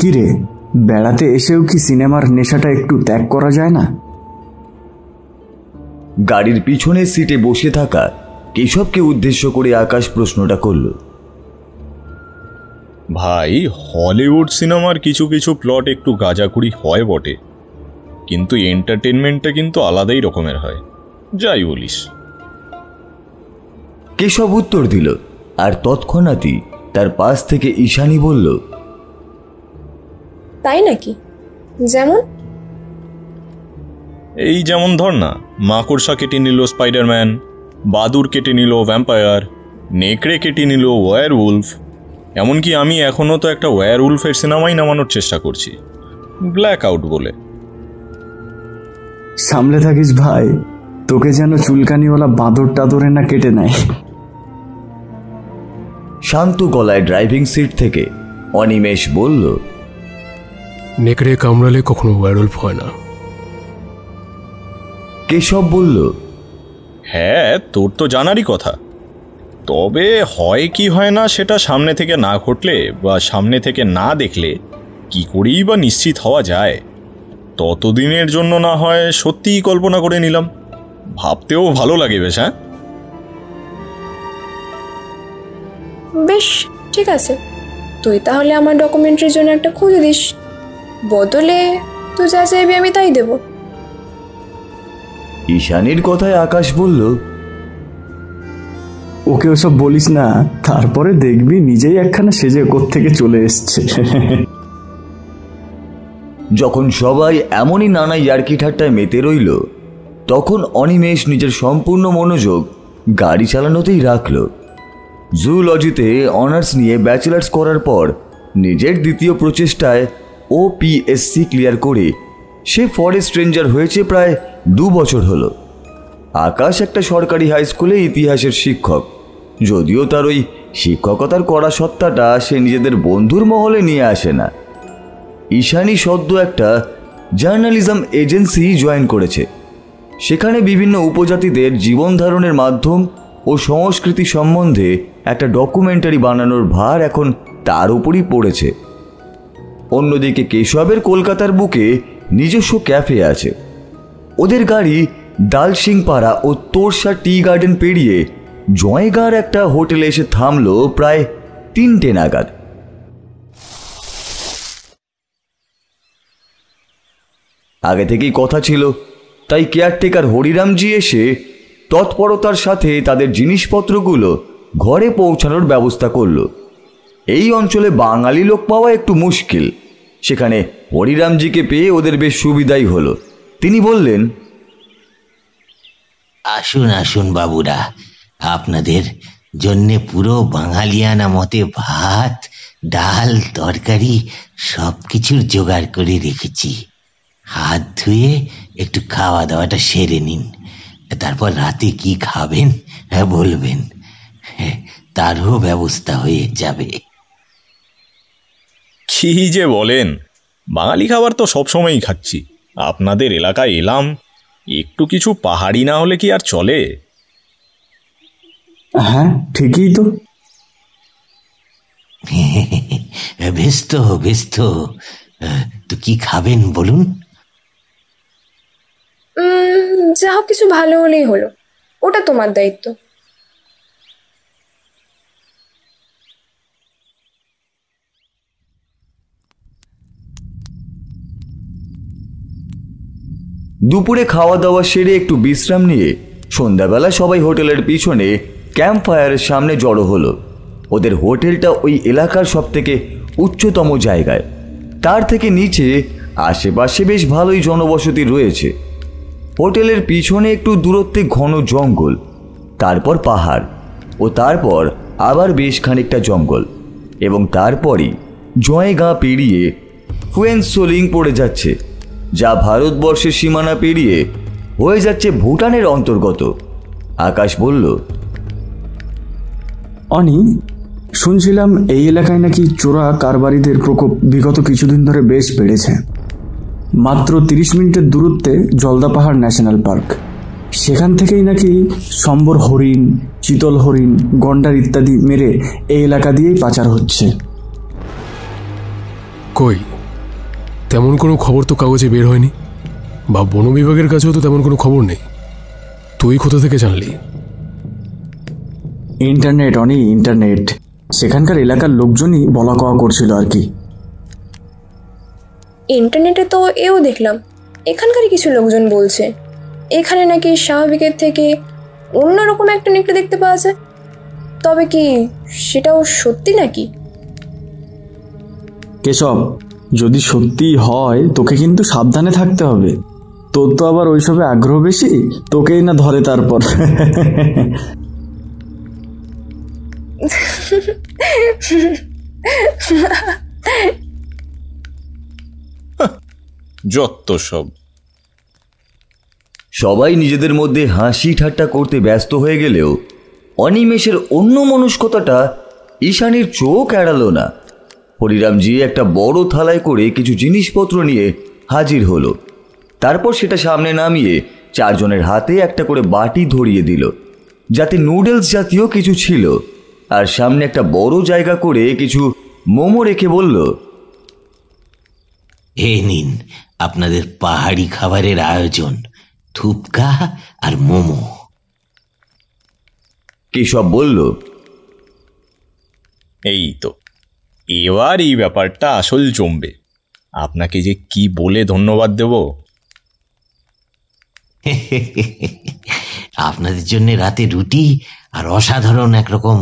কিরে, বেড়াতে এসেও কি সিনেমার নেশাটা একটু ত্যাগ করা যায় না? গাড়ির পিছনের সিটে বসে থাকা কেশবকে উদ্দেশ্য করে আকাশ প্রশ্নটা করল। ভাই, হলিউড সিনেমার কিছু কিছু প্লট একটু গাঁজাখুরি হয় বটে, কিন্তু এন্টারটেনমেন্টটা কিন্তু আলাদাই রকমের হয়, যাই বলিস। কেশব উত্তর দিল, আর তৎক্ষণাৎই তার পাশ থেকে ঈশানী বলল, তাই নাকি? যেমন? এই যেমন ধর না, মাকড়সা কেটে নিল স্পাইডারম্যান, বাদুর কেটে নিল ভ্যাম্পায়ার, নেকড়ে কেটে নিল ওয়্যারউলফ, এমনকি আমি এখনও তো একটা ওয়্যারউলফের সিনেমাই নামানোর চেষ্টা করছি, ব্ল্যাক আউট বলে। সামলে থাকিস ভাই, তোকে যেন চুলকানিওয়ালা বাঁদর টাদরে না কেটে নেয়। শান্ত গলায় ড্রাইভিং সিট থেকে অনিমেষ বলল, নেকড়ে কামড়ালে কখনো ওয়্যারউলফ হয় না। কেশব বলল, হ্যাঁ, তোর তো জানারই কথা, তবে হয় কি হয় না সেটা সামনে থেকে না ঘটলে বা সামনে থেকে না দেখলে কি করেই বা নিশ্চিত হওয়া যায়। ততদিনের জন্য না হয় সত্যিই কল্পনা করে নিলাম, ভাবতেও ভালো লাগে বেশ। হ্যাঁ বেশ, ঠিক আছে, তুই তাহলে আমার ডকুমেন্টারির জন্য একটা খুঁজে দিস, বদলে তুই যা চাইবি আমি তাই দেব। ঈশানীর কথায় আকাশ বলল, ওকে ওসব বলিস না, তারপরে দেখবি নিজেই একখানা সেজে কোত্থেকে চলে এসছে। যখন সবাই এমনই নানা ইয়ার্কি ঠাট্টায় মেতে রইল, তখন অনিমেষ নিজের সম্পূর্ণ মনোযোগ গাড়ি চালানোতেই রাখল। জুলজিতে অনার্স নিয়ে ব্যাচেলার্স করার পর নিজের দ্বিতীয় প্রচেষ্টায় ওপিএসসি ক্লিয়ার করে সে ফরেস্ট রেঞ্জার হয়েছে প্রায় 2 বছর হলো। আকাশ একটা সরকারি হাই স্কুলে ইতিহাসের শিক্ষক, যদিও তার ওই শিক্ষকতার কড়া সত্তাটা সে নিজেদের বন্ধুর মহলে নিয়ে আসে না। ঈশানী সদ্য একটা জার্নালিজম এজেন্সি জয়েন করেছে, সেখানে বিভিন্ন উপজাতিদের জীবন ধারণের মাধ্যম ও সংস্কৃতি সম্বন্ধে একটা ডকুমেন্টারি বানানোর ভার এখন তার উপরই পড়েছে। অন্যদিকে কেশবের কলকাতার বুকে নিজস্ব ক্যাফে আছে। ওদের গাড়ি দালসিংপাড়া ও তোরসা টি গার্ডেন পেরিয়ে জয়গাঁর একটা হোটেলে এসে থামলো প্রায় 3টে নাগাদ। আগে থেকেই কথা ছিল, তাই কেয়ারটেকার হরিরামজি এসে তৎপরতার সাথে তাদের জিনিসপত্রগুলো ঘরে পৌঁছানোর ব্যবস্থা করল। এই অঞ্চলে বাঙালি লোক পাওয়া একটু মুশকিল, সেখানে হরিরামজিকে পেয়ে ওদের বেশ সুবিধাই হলো। তিনি বললেন, আসুন আসুন বাবুরা, আপনাদের জন্যে পুরো বাঙালিয়ানা মতে ভাত, ডাল, তরকারি সব কিছুর জোগাড় করে রেখেছি। হাত ধুয়ে একটু খাওয়া দাওয়াটা সেরে নিন, তারপর রাতে কি খাবেন বলবেন, তারও ব্যবস্থা হয়ে যাবে। কি যে বলেন, বাঙালি খাবার তো সবসময়ই খাচ্ছি, আপনাদের এলাকায় এলাম, একটু কিছু পাহাড়ি না হলে কি আর চলে? হ্যাঁ ঠিকই তো। বেশ তো বেশ তো, তো কি খাবেন বলুন? যা হোক কিছু ভালো হলেই হলো, ওটা তোমার দায়িত্ব। দুপুরে খাওয়া দাওয়া সেরে একটু বিশ্রাম নিয়ে সন্ধ্যাবেলা সবাই হোটেলের পিছনে ক্যাম্প ফায়ারের সামনে জড়ো হলো। ওদের হোটেলটা ওই এলাকার সবথেকে উচ্চতম জায়গায়, তার থেকে নিচে আশেপাশে বেশ ভালোই জনবসতি রয়েছে। হোটেলের পিছনে একটু দূরত্বে ঘন জঙ্গল, তারপর পাহাড়, ও তারপর আবার বেশ খানিকটা জঙ্গল, এবং তারপরই জয়গাঁ পেরিয়ে ফুয়েনসোলিং পড়ে যাচ্ছে, যা ভারতবর্ষের সীমানা পেরিয়ে হয়ে যাচ্ছে ভুটানের অন্তর্গত। আকাশ বলল, অনি, শুনছিলাম এই এলাকায় নাকি চোরা কারবারিদের প্রকোপ বিগত কিছুদিন ধরে বেশ বেড়েছে। মাত্র 30 মিনিটের দূরত্বে জলদা পাহাড় ন্যাশনাল পার্ক, সেখান থেকেই নাকি সম্বর হরিণ, চিতল হরিণ, গন্ডার ইত্যাদি মেরে এই এলাকা দিয়েই পাচার হচ্ছে। কই, তেমন কোনো খবর তো কাগজে বের হয়নি, বা বন বিভাগের কাছেও তো তেমন কোনো খবর নেই। তুই কোথা থেকে জানলি? ইন্টারনেট, অনেক ইন্টারনেট। সেখানকার এলাকার লোকজনই বলা কওয়া করছিল আর কি। ইন্টারনেটে তো এও দেখলাম, এখানকারই কিছু লোকজন বলছে এখানে নাকি স্বাভাবিকের থেকে অন্যরকম একটা নেকড়ে দেখতে পাওয়া যায়। তবে কি সেটাও সত্যি নাকি? কেশব, যদি সত্যি হয় তোকে কিন্তু সাবধানে থাকতে হবে। তোর তো আবার ওইসবে আগ্রহ বেশি, তোকেই না ধরে তারপর। যত সব। সবাই নিজেদের মধ্যে হাসি ঠাট্টা করতে ব্যস্ত হয়ে গেলেও অনিমেষের অন্যমনস্কতাটা ঈশানীর চোখ এড়ালো না। হরিরামজি একটা বড় থালায় করে কিছু জিনিসপত্র নিয়ে হাজির হলো। তারপর সেটা সামনে নামিয়ে চারজনের হাতে একটা করে বাটি ধরিয়ে দিল, যাতে নুডলস জাতীয় কিছু ছিল, আর সামনে একটা বড় জায়গা করে কিছু মোমো রেখে বলল, এ নিন আপনাদের পাহাড়ি খাবারের আয়োজন, থুপকা আর মোমো। কেশব বলল, এই তো, এবার এই ব্যাপারটা আসল জমবে। আপনাকে যে কি বলে ধন্যবাদ দেব। আপনাদের জন্য রাতে রুটি আর অসাধারণ একরকম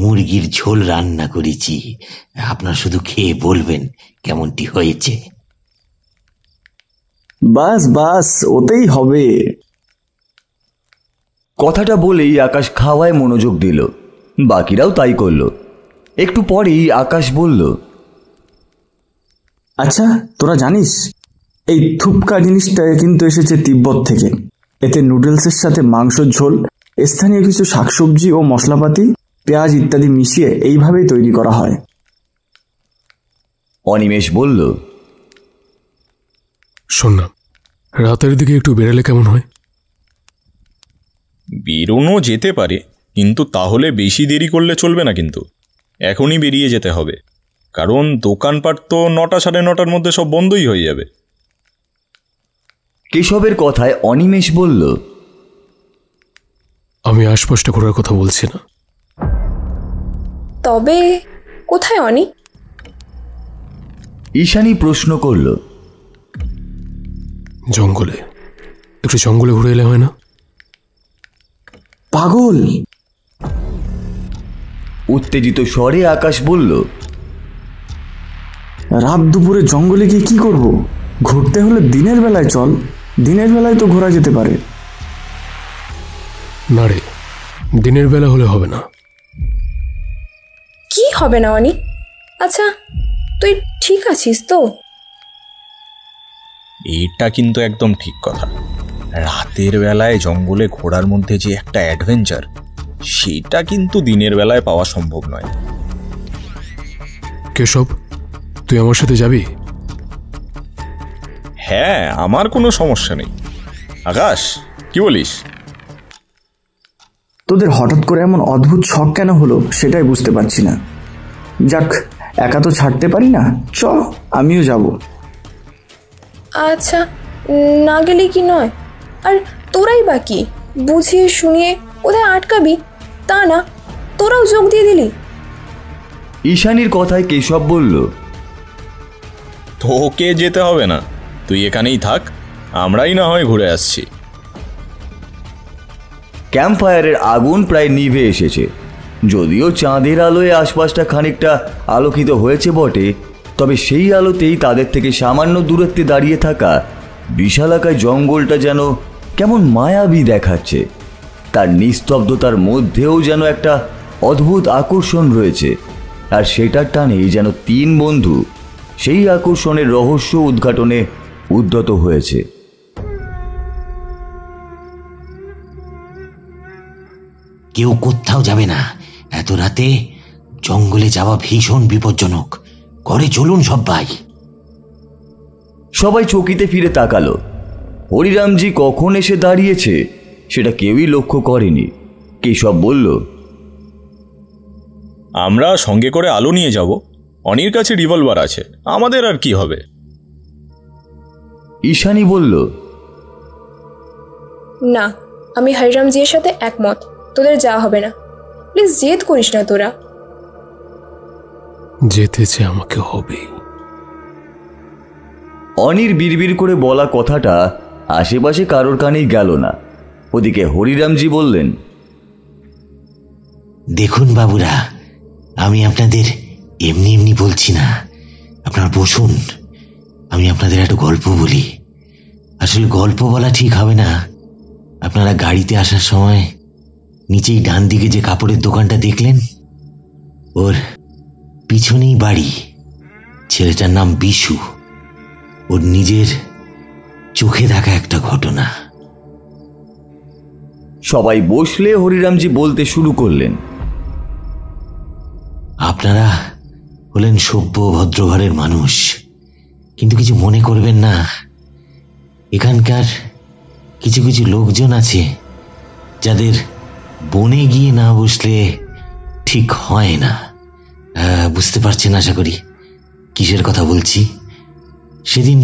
মুরগির ঝোল রান্না করেছি। আপনার শুধু খেয়ে বলবেন কেমনটি হয়েছে। বাস বাস, ওতেই হবে। কথাটা বলেই আকাশ খাওয়ায় মনোযোগ দিল। বাকিরাও তাই করল। একটু পরেই আকাশ বলল, আচ্ছা, তোরা জানিস এই থুপকা জিনিসটা কিন্তু এসেছে তিব্বত থেকে। এতে নুডলসের সাথে মাংসের ঝোল, স্থানীয় কিছু শাকসবজি ও মশলাপাতি, পেঁয়াজ ইত্যাদি মিশিয়ে এইভাবেই তৈরি করা হয়। অনিমেষ বলল, শোন না, রাতের দিকে একটু বেরালে কেমন হয়? বেরোনো যেতে পারে, কিন্তু তাহলে বেশি দেরি করলে চলবে না। কিন্তু এখনই বেরিয়ে যেতে হবে, কারণ দোকানপাট তো 9টা সাড়ে 9টার মধ্যে সব বন্ধই হয়ে যাবে। কেশবের কথায় অনিমেষ বলল, আমি আশপাশটা করার কথা বলছি না। তবে কোথায় অনি? ঈশানী প্রশ্ন করল, জঙ্গলে, একটু জঙ্গলে ঘুরে এলে হয় না? পাগল! উত্তেজিত স্বরে আকাশ বলল, রাত দুপুরে জঙ্গলে গিয়ে কি করব? ঘুরতে হলে দিনের বেলায় চল, দিনের বেলায় তো ঘোরা যেতে পারে। না রে, দিনের বেলা হলে হবে না। কি হবে না অনি? আচ্ছা, তুই ঠিক আছিস তো? এটা কিন্তু একদম ঠিক কথা। রাতের বেলায় জঙ্গলে ঘোরার মধ্যে যে একটা অ্যাডভেঞ্চার, সেটা কিন্তু দিনের বেলায় পাওয়া সম্ভব নয়। কেশব, তুই আমার সাথে যাবি? হ্যাঁ, আমার কোনো সমস্যা নেই। আকাশ, কি বলিস? তোদের হঠাৎ করে এমন অদ্ভুত শখ কেন হলো সেটাই বুঝতে পারছি না। যাক, একা তো ছাড়তে পারি না, চ আমিও যাব। আচ্ছা, না গেলে কি নয়? আর তোরাই বা কি, বুঝিয়ে শুনিয়ে কোথায় আটকাবি তা না, তোরাও যোগ দিয়ে দিলি। ঈশানীর কথায় কেশব বলল, তোকে যেতে হবে না, তুই এখানেই থাক, আমরাই না হয় ঘুরে আসছি। ক্যাম্প ফায়ারের আগুন প্রায় নিভে এসেছে। যদিও চাঁদের আলোয় আশপাশটা খানিকটা আলোকিত হয়েছে বটে, তবে সেই আলোতেই তাদের থেকে সামান্য দূরত্বে দাঁড়িয়ে থাকা বিশালাকায় জঙ্গলটা যেন কেমন মায়াবী দেখাচ্ছে। তার নিস্তব্ধতার মধ্যেও যেন একটা অদ্ভুত আকর্ষণ রয়েছে, আর সেটার টানেই যেন তিন বন্ধু সেই আকর্ষণের রহস্য উদ্ঘাটনে উদ্যত হয়েছে। কেউ কোথাও যাবে না, এত রাতে জঙ্গলে যাওয়া ভীষণ বিপজ্জনক। ঘরে চলুন সবাই। সবাই চকিতে ফিরে তাকালো। হরিরামজি কখন এসে দাঁড়িয়েছে সেটা কেউই লক্ষ্য করেনি। কেশব বলল, আমরা সঙ্গে করে আলো নিয়ে যাব। অনির কাছে রিভলভার আছে, আমাদের আর কি হবে। ঈশানী বলল, না, আমি হরিরামজির সাথে একমত, তোদের যাওয়া হবে না। প্লিজ জেদ করিস না তোরা। যেতেছে আমাকে হবে। অনির বিড়বিড় করে বলা কথাটা আশেপাশে কারোর কানেই গেল না। ওদিকে হরিরামজি বললেন, দেখুন বাবুরা, আমি আপনাদের এমনি এমনি বলছি না, আপনারা বসুন, আমি আপনাদের একটা গল্প বলি। আসলে গল্প বলা ঠিক হবে না। আপনারা গাড়িতে আসার সময় নিচেই ডান দিকে যে কাপড়ের দোকানটা দেখলেন, ওর পিছনেই বাড়ি। ছেলেটার নাম বিশু। ওর নিজের চোখে দেখা একটা ঘটনা। সবাই বসলে হরিরামজি বলতে শুরু করলেন, আপনারা হলেন সভ্য ভদ্র ঘরের মানুষ, কিন্তু কিছু মনে করবেন না। এখানকার কিছু কিছু লোকজন আছে যাদের বনে গিয়ে না বসলে ঠিক হয় না। বুঝতে পারছেন আশা করি কিসের কথা বলছি। সেদিন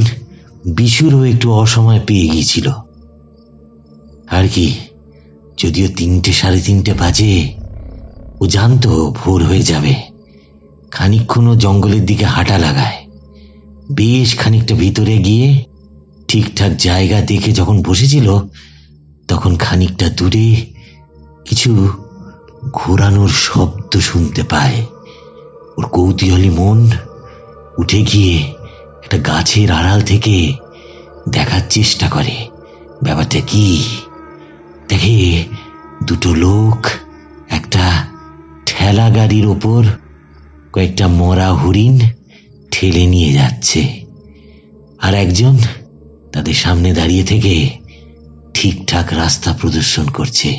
বিশুরও একটু অসময় পেয়ে গিয়েছিল আর কি। যদিও 3টে সাড়ে 3টে বাজে, ও জানতো ভোর হয়ে যাবে। খানিকক্ষণও জঙ্গলের দিকে হাঁটা লাগায়। বেশ খানিকটা ভিতরে গিয়ে ঠিকঠাক জায়গা দেখে যখন বসেছিল, তখন খানিকটা দূরে কিছু ঘোরানোর শব্দ শুনতে পায়। ওর কৌতূহলী মন উঠে গিয়ে একটা গাছের আড়াল থেকে দেখার চেষ্টা করে ব্যাপারটা কি। দেখে দুটো লোক একটা ঠেলা গাড়ির ওপর কয়েকটা মরা হরিণ ঠেলে নিয়ে যাচ্ছে, আর একজন তাদের সামনে দাঁড়িয়ে থেকে ঠিকঠাক রাস্তা প্রদর্শন করছে।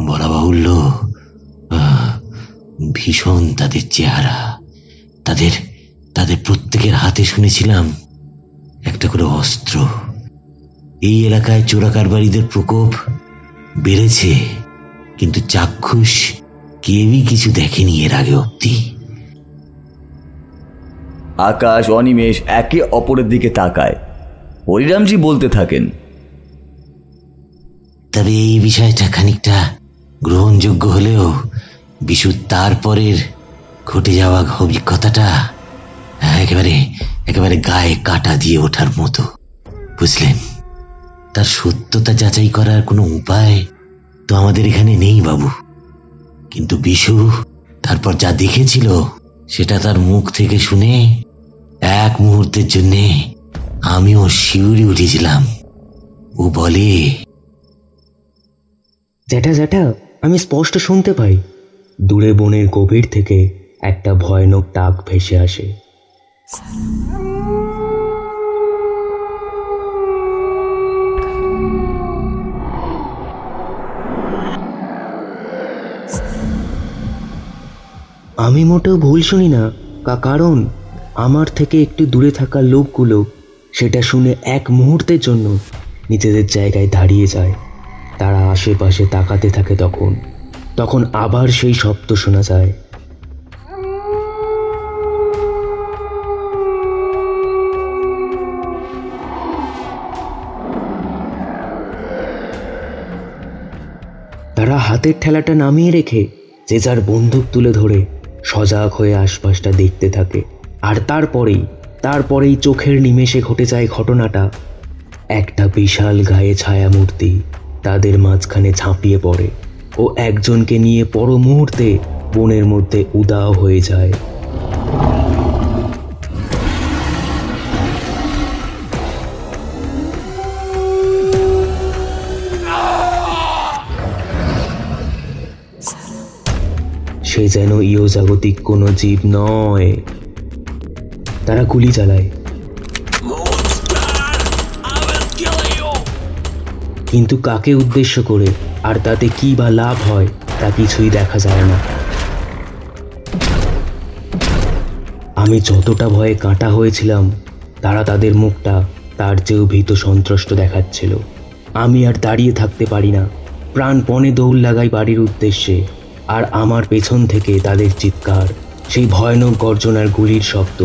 বলা বাহুল্য, ভীষণ তাদের চেহারা। তাদের প্রত্যেকের হাতে শুনেছিলাম একটা করে অস্ত্র। এই এলাকায় চোরাকারবারিদের প্রকোপ বেড়েছে, কিন্তু চাক্ষুষ কেউই কিছু দেখেনি এর আগে অব্দি। আকাশ, অনিমেষ একে অপরের দিকে তাকায়। হরিরামজি বলতে থাকেন, তবে এই বিষয়টা খানিকটা গ্রহণযোগ্য হলেও বিশু তারপরের ঘটে যাওয়া অভিজ্ঞতাটা একেবারে গায়ে কাটা দিয়ে ওঠার মতো, বুঝলেন। তার সত্যতা যাচাই করার কোনো উপায় তো আমাদের এখানে নেই বাবু, কিন্তু বিশু তারপর যা দেখেছিল সেটা তার মুখ থেকে শুনে এক মুহূর্তের জন্যে আমিও শিউরে উঠেছিলাম। ও বলে, জ্যাঠা, আমি স্পষ্ট শুনতে পাই দূরে বনের গভীর থেকে একটা ভয়ানক ডাক ভেসে আসে। আমি মোটেও ভুল শুনি না, কারণ আমার থেকে একটু দূরে থাকা লোকগুলো সেটা শুনে এক মুহূর্তের জন্য নিজেদের জায়গায় দাঁড়িয়ে যায়। তারা আশেপাশে তাকাতে থাকে। তখন আবার সেই শব্দ শোনা যায়। তারা হাতের ঠেলাটা নামিয়ে রেখে যে যার বন্দুক তুলে ধরে সজাগ হয়ে আশপাশটা দেখতে থাকে। আর তারপরেই চোখের নিমেষে ঘটে যায় ঘটনাটা। একটা বিশাল গায়ে ছায়া মূর্তি তাদের মাঝখানে ঝাঁপিয়ে পড়ে ও একজনকে নিয়ে পর মুহূর্তে বনের মধ্যে উধাও হয়ে যায়। সে যেন ইহজাগতিক কোনো জীব নয়। তারা গুলি চালায়, কিন্তু কাকে উদ্দেশ্য করে আর তাতে কি বা লাভ হয় তা কিছুই দেখা যায় না। আমি যতটা ভয়ে কাঁটা হয়েছিলাম, তারা তাদের মুখটা তার চেয়েও ভীত সন্ত্রস্ত দেখাচ্ছিল। আমি আর দাঁড়িয়ে থাকতে পারি না, প্রাণপণে দৌড় লাগাই বাড়ির উদ্দেশ্যে। আর আমার পেছন থেকে তাদের চিৎকার, সেই ভয়ানক গর্জনার গুলির শব্দ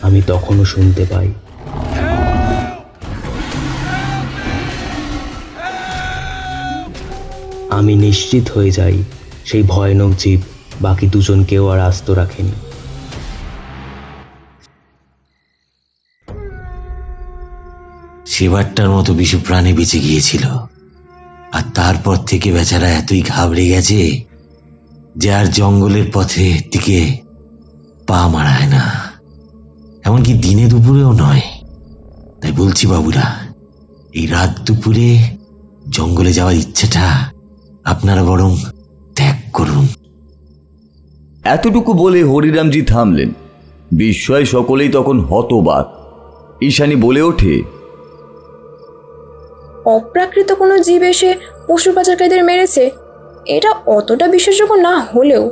আমি তখনও শুনতে পাই। আমি নিশ্চিত হয়ে যাই সেই ভয়ানক জীব বাকি দুজনকেও আর আস্ত রাখেনি। সেবারটার মতো বিশু প্রাণে বেঁচে গিয়েছিল, আর তারপর থেকে বেচারা এতই ঘাবড়ে গেছে যে আর জঙ্গলের পথে দিকে পা মারায় না, এমনকি দিনে দুপুরেও নয়। তাই বলছি বাবুরা, এই রাত দুপুরে জঙ্গলে যাওয়ার ইচ্ছেটা আপনারা বরং ত্যাগ করুন। এতটুকু বলে হরিরামজি থামলেন। বিস্ময়ে সকলেই তখন হতবাক। ঈশানী বলে ওঠে, অপ্রাকৃত কোনো জীব এসে পশু পাচারকারীদের মেরেছে, এটা অতটা বিশ্বাসযোগ্য না হলেও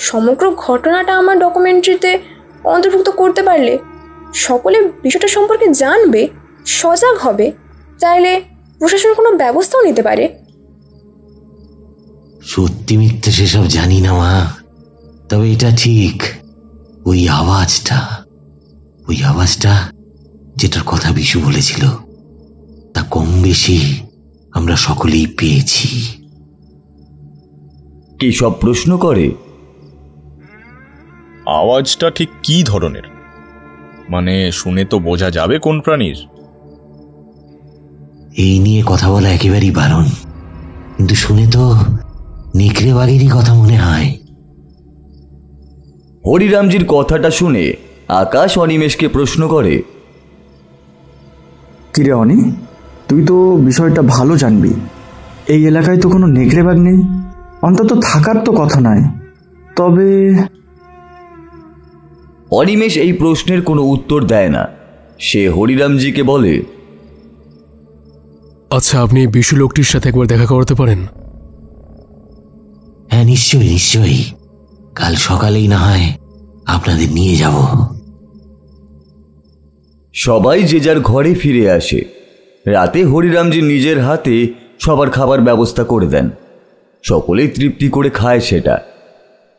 সমগ্র ঘটনাটা আমার ডকুমেন্টারিতে অন্তর্ভুক্ত করতে পারলে সকলে বিষয়টা সম্পর্কে জানবে, সজাগ হবে, চাইলে প্রশাসন কোনো ব্যবস্থাও নিতে পারে। সত্যি মিথ্যে সেসব জানি না মা, তবে এটা ঠিক, ওই আওয়াজটা যেটার কথা বিশু বলেছিল তা কম বেশি আমরা সকলেই পেয়েছি। কি সব প্রশ্ন করে, আওয়াজটা ঠিক কি ধরনের? মানে শুনে তো বোঝা যাবে কোন প্রাণীর। এই নিয়ে কথা বলা একেবারেই বারণ, কিন্তু শুনে তো নেকড়ে বাঘেরই কথা মনে হয়। হরিরামজির কথাটা শুনে আকাশ অনিমেষকে প্রশ্ন করে, কিরে অনি, তুই তো বিষয়টা ভালো জানবি। এই এলাকায় তো কোনো নেকড়ে বাঘ নেই, অন্তত থাকার তো কথা নয়। তবে অনিমেষ এই প্রশ্নের কোনো উত্তর দেয় না। সে হরিরামজিকে বলে, আচ্ছা, আপনি এই বিশু লোকটির সাথে একবার দেখা করাতে পারেন? হ্যাঁ, নিশ্চয়ই, কাল সকালেই না হয় আপনাদের নিয়ে যাব। সবাই যে যার ঘরে ফিরে আসে। রাতে হরিরামজি নিজের হাতে সবার খাবার ব্যবস্থা করে দেন। সকলেই তৃপ্তি করে খায় সেটা।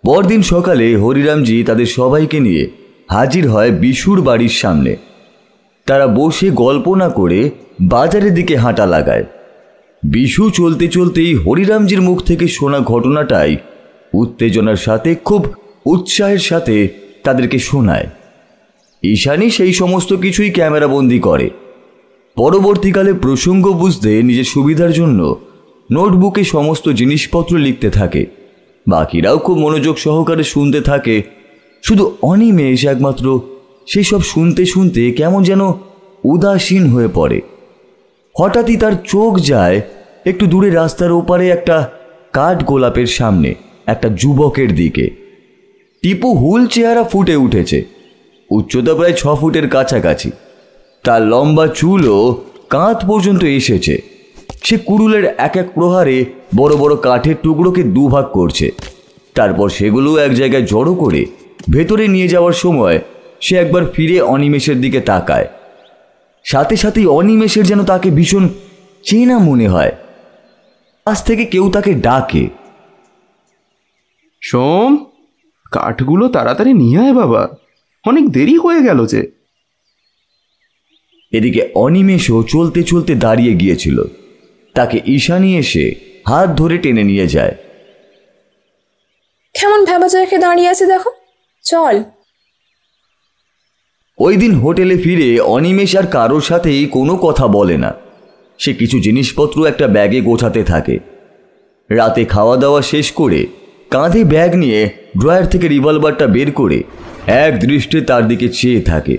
পরদিন সকালে হরিরামজি তাদের সবাইকে নিয়ে হাজির হয় বিশুর বাড়ির সামনে। তারা বসে গল্প না করে বাজারের দিকে হাঁটা লাগায়। বিশু চলতে চলতেই হরিরামজির মুখ থেকে শোনা ঘটনাটাই উত্তেজনার সাথে খুব উৎসাহের সাথে তাদেরকে শোনায়। ঈশানী সেই সমস্ত কিছুই ক্যামেরাবন্দি করে। পরবর্তীকালে প্রসঙ্গ বুঝতে নিজের সুবিধার জন্য নোটবুকে সমস্ত জিনিসপত্র লিখতে থাকে। বাকিরাও খুব মনোযোগ সহকারে শুনতে থাকে। শুধু অনিমেষ একমাত্র সেই সব শুনতে শুনতে কেমন যেন উদাসীন হয়ে পড়ে। হঠাৎই তার চোখ যায় একটু দূরে রাস্তার ওপারে একটা কাঠ গোলাপের সামনে একটা যুবকের দিকে। টিপু হুল চেহারা ফুটে উঠেছে, উচ্চতা প্রায় 6 ফুটের কাছাকাছি। তার লম্বা চুলও কাঁধ পর্যন্ত এসেছে। সে কুড়ুলের এক এক প্রহারে বড় বড় কাঠের টুকরোকে দুভাগ করছে। তারপর সেগুলো এক জায়গায় জড়ো করে ভেতরে নিয়ে যাওয়ার সময় সে একবার ফিরে অনিমেষের দিকে তাকায়। সাথে সাথেই অনিমেষের যেন তাকে ভীষণ চেনা মনে হয়। আজ থেকে কেউ তাকে ডাকে, সোম, কাঠগুলো তাড়াতাড়ি নিয়ে আয় বাবা, অনেক দেরি হয়ে গেল যে। এদিকে অনিমেষও চলতে চলতে দাঁড়িয়ে গিয়েছিল। তাকে ঈশানী এসে হাত ধরে টেনে নিয়ে যায়। কেমন ভেবাচা রেখে দাঁড়িয়ে আছে দেখো, চল। ওই দিন হোটেলে ফিরে অনিমেষ আর কারোর সাথেই কোনো কথা বলে না। সে কিছু জিনিসপত্র একটা ব্যাগে গোছাতে থাকে। রাতে খাওয়া দাওয়া শেষ করে কাঁধে ব্যাগ নিয়ে ড্রয়ার থেকে রিভলভারটা বের করে এক দৃষ্টে তার দিকে চেয়ে থাকে।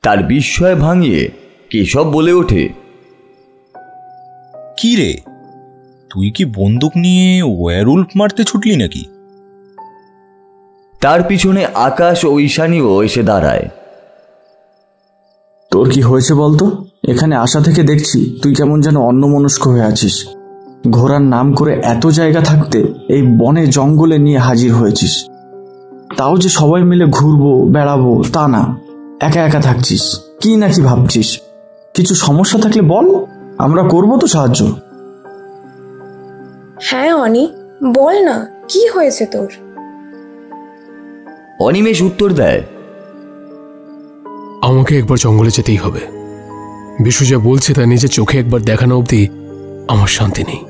তার বিস্ময় ভাঙিয়ে কেশব বলে ওঠে, কি রে, তুই কি বন্দুক নিয়ে ওয়্যারউলফ মারতে ছুটলি নাকি? তার পিছনে আকাশ ও ঈশানীও এসে দাঁড়ায়। তোর কি হয়েছে বলতো? এখানে আসা থেকে দেখছি তুই কেমন যেন অন্যমনস্ক হয়ে আছিস। ঘোরার নাম করে এত জায়গা থাকতে এই বনে জঙ্গলে নিয়ে হাজির হয়েছিস। তাও যে সবাই মিলে ঘুরবো বেড়াবো তা না, একা একা থাকছিস। কি নাকি ভাবছিস? কিছু সমস্যা থাকলে বল, আমরা করব তো সাহায্য। হ্যাঁ অনি, বল না কি হয়েছে তোর? অনিমেষ উত্তর দেয়, আমাকে একবার জঙ্গলে যেতেই হবে। বিশু যা বলছে তা নিজের চোখে একবার দেখানো অবধি আমার শান্তি নেই।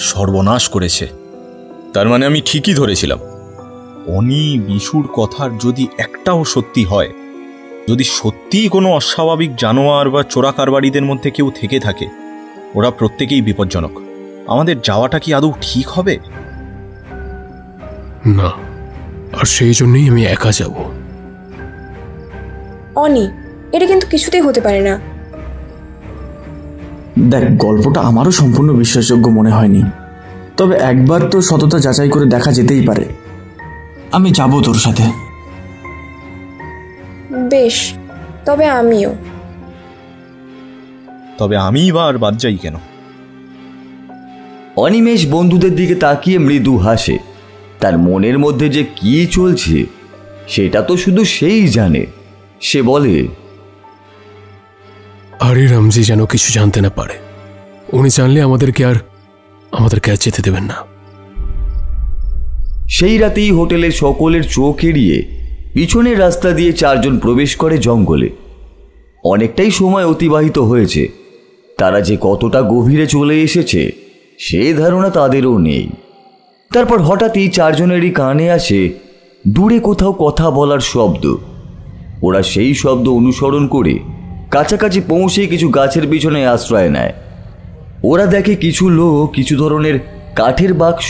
সর্বনাশ করেছে। তার মানে আমি ঠিকই ধরেছিলাম। অনি বিশুর কথার যদি একটাও সত্যি হয়, যদি সত্যিই কোনো অস্বাভাবিক জানোয়ার বা চোরা কারবারিদের মধ্যে কেউ থেকে থাকে, ওরা প্রত্যেকেই বিপজ্জনক। আমাদের যাওয়াটা কি আদৌ ঠিক হবে? না, আর সেই জন্যই আমি একা যাব। অনি, এটা কিন্তু কিছুতেই হতে পারে না। দেখ, গল্পটা আমারও সম্পূর্ণ বিশ্বাসযোগ্য মনে হয়নি, তবে একবার তো সততা যাচাই করে দেখা যেতেই পারে। আমি যাব তোর সাথে। বেশ, তবে আমিও। তবে আমি বা আর বাদ যাই কেন? অনিমেষ বন্ধুদের দিকে তাকিয়ে মৃদু হাসে। তার মনের মধ্যে যে কি চলছে সেটা তো শুধু সেই জানে। সে বলে, আরে রামজি যেন কিছু জানতে না পারে। উনি জানলে আমাদেরকে আর যেতে দেবেন না। সেই রাতেই হোটেলের সকলের চোখ এড়িয়ে পিছনের রাস্তা দিয়ে চারজন প্রবেশ করে জঙ্গলে। অনেকটাই সময় অতিবাহিত হয়েছে। তারা যে কতটা গভীরে চলে এসেছে সে ধারণা তাদেরও নেই। তারপর হঠাৎই চারজনেরই কানে আসে দূরে কোথাও কথা বলার শব্দ। ওরা সেই শব্দ অনুসরণ করে কাছাকাছি পৌঁছে কিছু গাছের পিছনে আশ্রয় নেয়। ওরা দেখে কিছু লোক কিছু ধরনের কাঠের বাক্স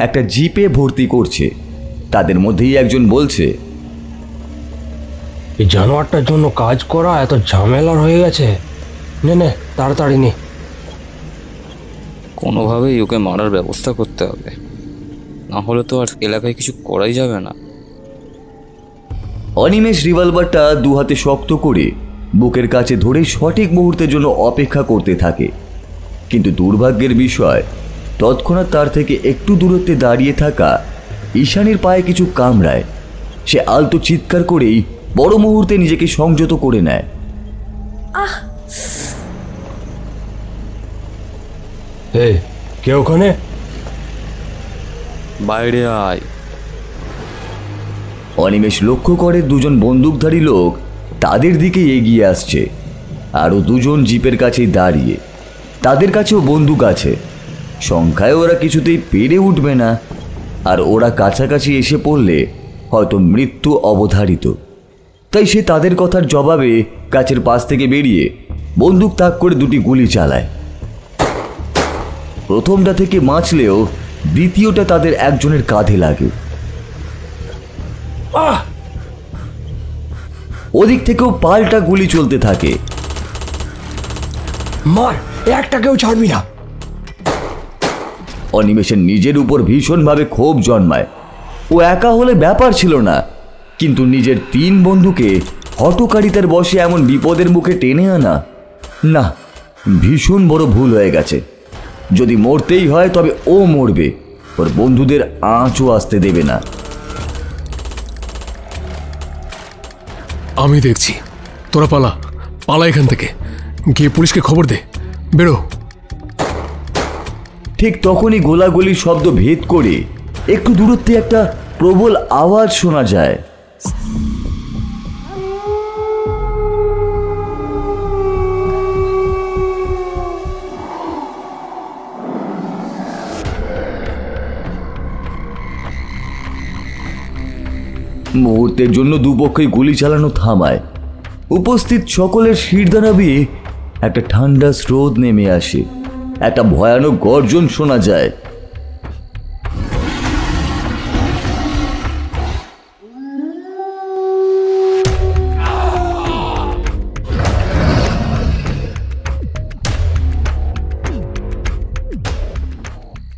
একটা জিপে ভর্তি করছে। তাদের মধ্যেই একজন বলছে, এই জানোয়ারটার জন্য কাজ করা এত ঝামেলার হয়ে গেছে। নে তাড়াতাড়ি নে। কোনোভাবেই ওকে মারার ব্যবস্থা করতে হবে, না হলে তো আর এলাকায় কিছু করাই যাবে না। অনিমেষ রিভলভারটা দু হাতে শক্ত করে বুকের কাছে ধরে সঠিক মুহূর্তের জন্য অপেক্ষা করতে থাকে। কিন্তু দুর্ভাগ্যের বিষয়, তৎক্ষণাৎ তার থেকে একটু দূরত্বে দাঁড়িয়ে থাকা ঈশানীর পায়ে কিছু কামড়ায়। সে আলতো চিৎকার করেই বড় মুহূর্তে নিজেকে সংযত করে নেয়। কে ওখানে? বাইরে আয়। অনিমেষ লক্ষ্য করে দুজন বন্দুকধারী লোক তাদের দিকে এগিয়ে আসছে। আরও দুজন জিপের কাছেই দাঁড়িয়ে। তাদের কাছেও বন্দুক আছে। সংখ্যায় ওরা কিছুতেই পেরে উঠবে না, আর ওরা কাছাকাছি এসে পড়লে হয়তো মৃত্যু অবধারিত। তাই সে তাদের কথার জবাবে গাছের পাশ থেকে বেরিয়ে বন্দুক তাক করে দুটি গুলি চালায়। প্রথমটা থেকে বাঁচলেও দ্বিতীয়টা তাদের একজনের কাঁধে লাগে। ওদিক থেকেও পাল্টা গুলি চলতে থাকে। মার, একটাকেও ছাড়বি না। অনিমেষের নিজের উপর ভীষণভাবে ক্ষোভ জন্মায়। ও একা হলে ব্যাপার ছিল না, কিন্তু নিজের 3 বন্ধুকে হঠকারিতার বশে এমন বিপদের মুখে টেনে আনা, না, ভীষণ বড় ভুল হয়ে গেছে। যদি মরতেই হয় তবে ও মরবে, ওর বন্ধুদের আঁচও আসতে দেবে না। আমি দেখছি, তোরা পালা এখান থেকে, গিয়ে পুলিশকে খবর দে, বেরো। ঠিক তখনই গোলাগুলির শব্দ ভেদ করে একটু দূরত্বে একটা প্রবল আওয়াজ শোনা যায়। মুহূর্তের জন্য দুপক্ষই গুলি চালানো থামায়। উপস্থিত সকলের শিরদাঁড়া বেয়ে একটা ঠান্ডা স্রোত নেমে আসে। একটা ভয়ানক গর্জন শোনা যায়।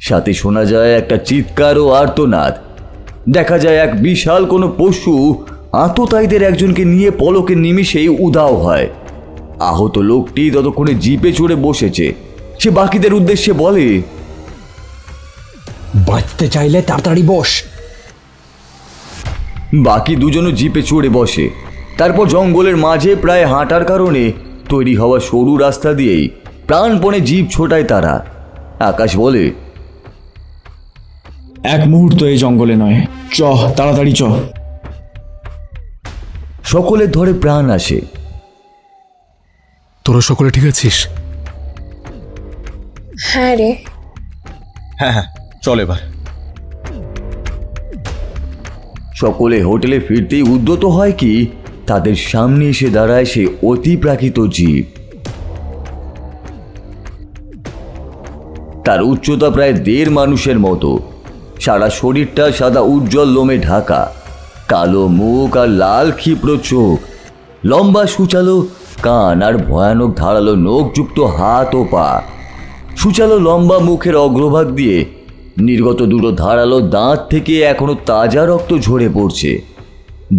সাথে শোনা যায় একটা চিৎকার ও আর্তনাদ। দেখা যায় এক বিশাল কোনো পশু আততায়ীদের একজনকে নিয়ে পলকের নিমিষেই উধাও হয়। আহত লোকটি ততক্ষণে জিপে চড়ে বসেছে। সে বাকিদের উদ্দেশ্যে বলে, বাঁচতে চাইলে তাড়াতাড়ি বস। বাকি দুজনও জিপে চড়ে বসে। তারপর জঙ্গলের মাঝে প্রায় হাঁটার কারণে তৈরি হওয়া সরু রাস্তা দিয়েই প্রাণপণে জিপ ছোটায় তারা। আকাশ বলে, এক মুহূর্ত এই জঙ্গলে নয়, চ তাড়াতাড়ি চ। সকলের ধরে প্রাণ আসে। তোরা সকলে ঠিক আছিস? হ্যাঁ রে। হ্যাঁ হ্যাঁ, চল এবার। সকলে হোটেলে ফিরতেই উদ্যত হয় কি তাদের সামনে এসে দাঁড়ায় সে অতিপ্রাকৃত জীব। তার উচ্চতা প্রায় 1.5 মানুষের মতো, সারা শরীরটা সাদা উজ্জ্বল লোমে ঢাকা, কালো মুখ আর লাল ক্ষিপ্র চোখ, লম্বা সুচালো কান আর ভয়ানক ধারালো নখযুক্ত হাত ও পা। সুচালো লম্বা মুখের অগ্রভাগ দিয়ে নির্গত দুটো ধারালো দাঁত থেকে এখনো তাজা রক্ত ঝরে পড়ছে।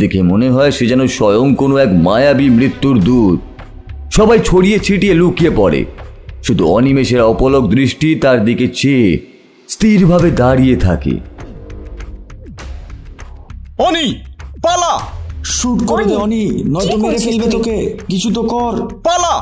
দেখে মনে হয় সে যেন স্বয়ং কোনো এক মায়াবী মৃত্যুর দূত। সবাই ছড়িয়ে ছিটিয়ে লুকিয়ে পড়ে, শুধু অনিমেষের অপলক দৃষ্টি তার দিকে চেয়ে স্থিরভাবে দাঁড়িয়ে থাকে। অনি, পালা! শুট করে দে অনি, নয়তো মেরে ফেলবে তোকে। কিছু তো কর, পালা!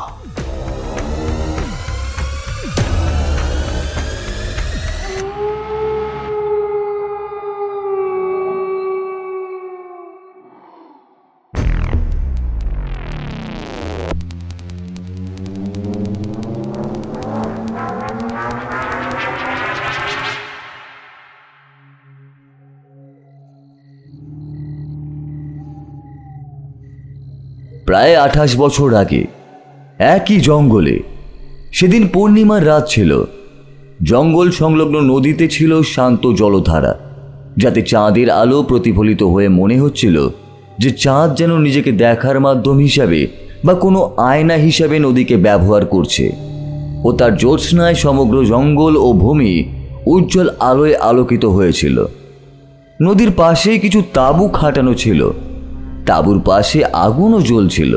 প্রায় 28 বছর আগে একই জঙ্গলে, সেদিন পূর্ণিমার রাত ছিল। জঙ্গল সংলগ্ন নদীতে ছিল শান্ত জলধারা, যাতে চাঁদের আলো প্রতিফলিত হয়ে মনে হচ্ছিল যে চাঁদ যেন নিজেকে দেখার মাধ্যম হিসাবে বা কোনো আয়না হিসাবে নদীকে ব্যবহার করছে। ও তার জ্যোৎস্নায় সমগ্র জঙ্গল ও ভূমি উজ্জ্বল আলোয় আলোকিত হয়েছিল। নদীর পাশেই কিছু তাঁবু খাটানো ছিল, তাঁবুর পাশে আগুনও জ্বলছিল।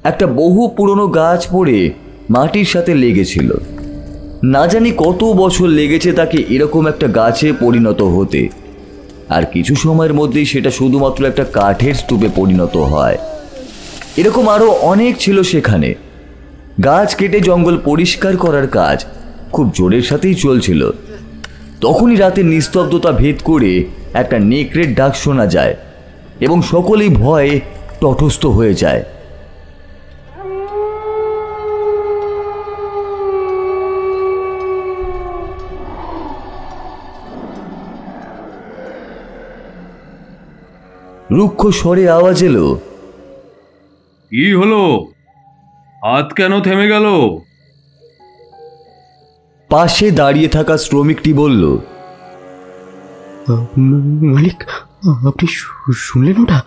একটা বহু পুরনো গাছ পড়ে মাটির সাথে লেগেছিল। না জানি কত বছর লেগেছে তাকে এরকম একটা গাছে পরিণত হতে, আর কিছু সময়ের মধ্যেই সেটা শুধুমাত্র একটা কাঠের স্তূপে পরিণত হয়। এরকম আরও অনেক ছিল সেখানে। গাছ কেটে জঙ্গল পরিষ্কার করার কাজ খুব জোরের সাথেই চলছিল। তখনই রাতের নিস্তব্ধতা ভেদ করে একটা নেকড়ের ডাক শোনা যায় এবং সকলেই ভয়ে তটস্থ হয়ে যায়। রুক্ষ স্বরে আওয়াজ এলো, কি হলো? হাত কেন থেমে গেল? পাশে দাঁড়িয়ে থাকা শ্রমিকটি বলল, মালিক, আপনি শুনলেন ওটা?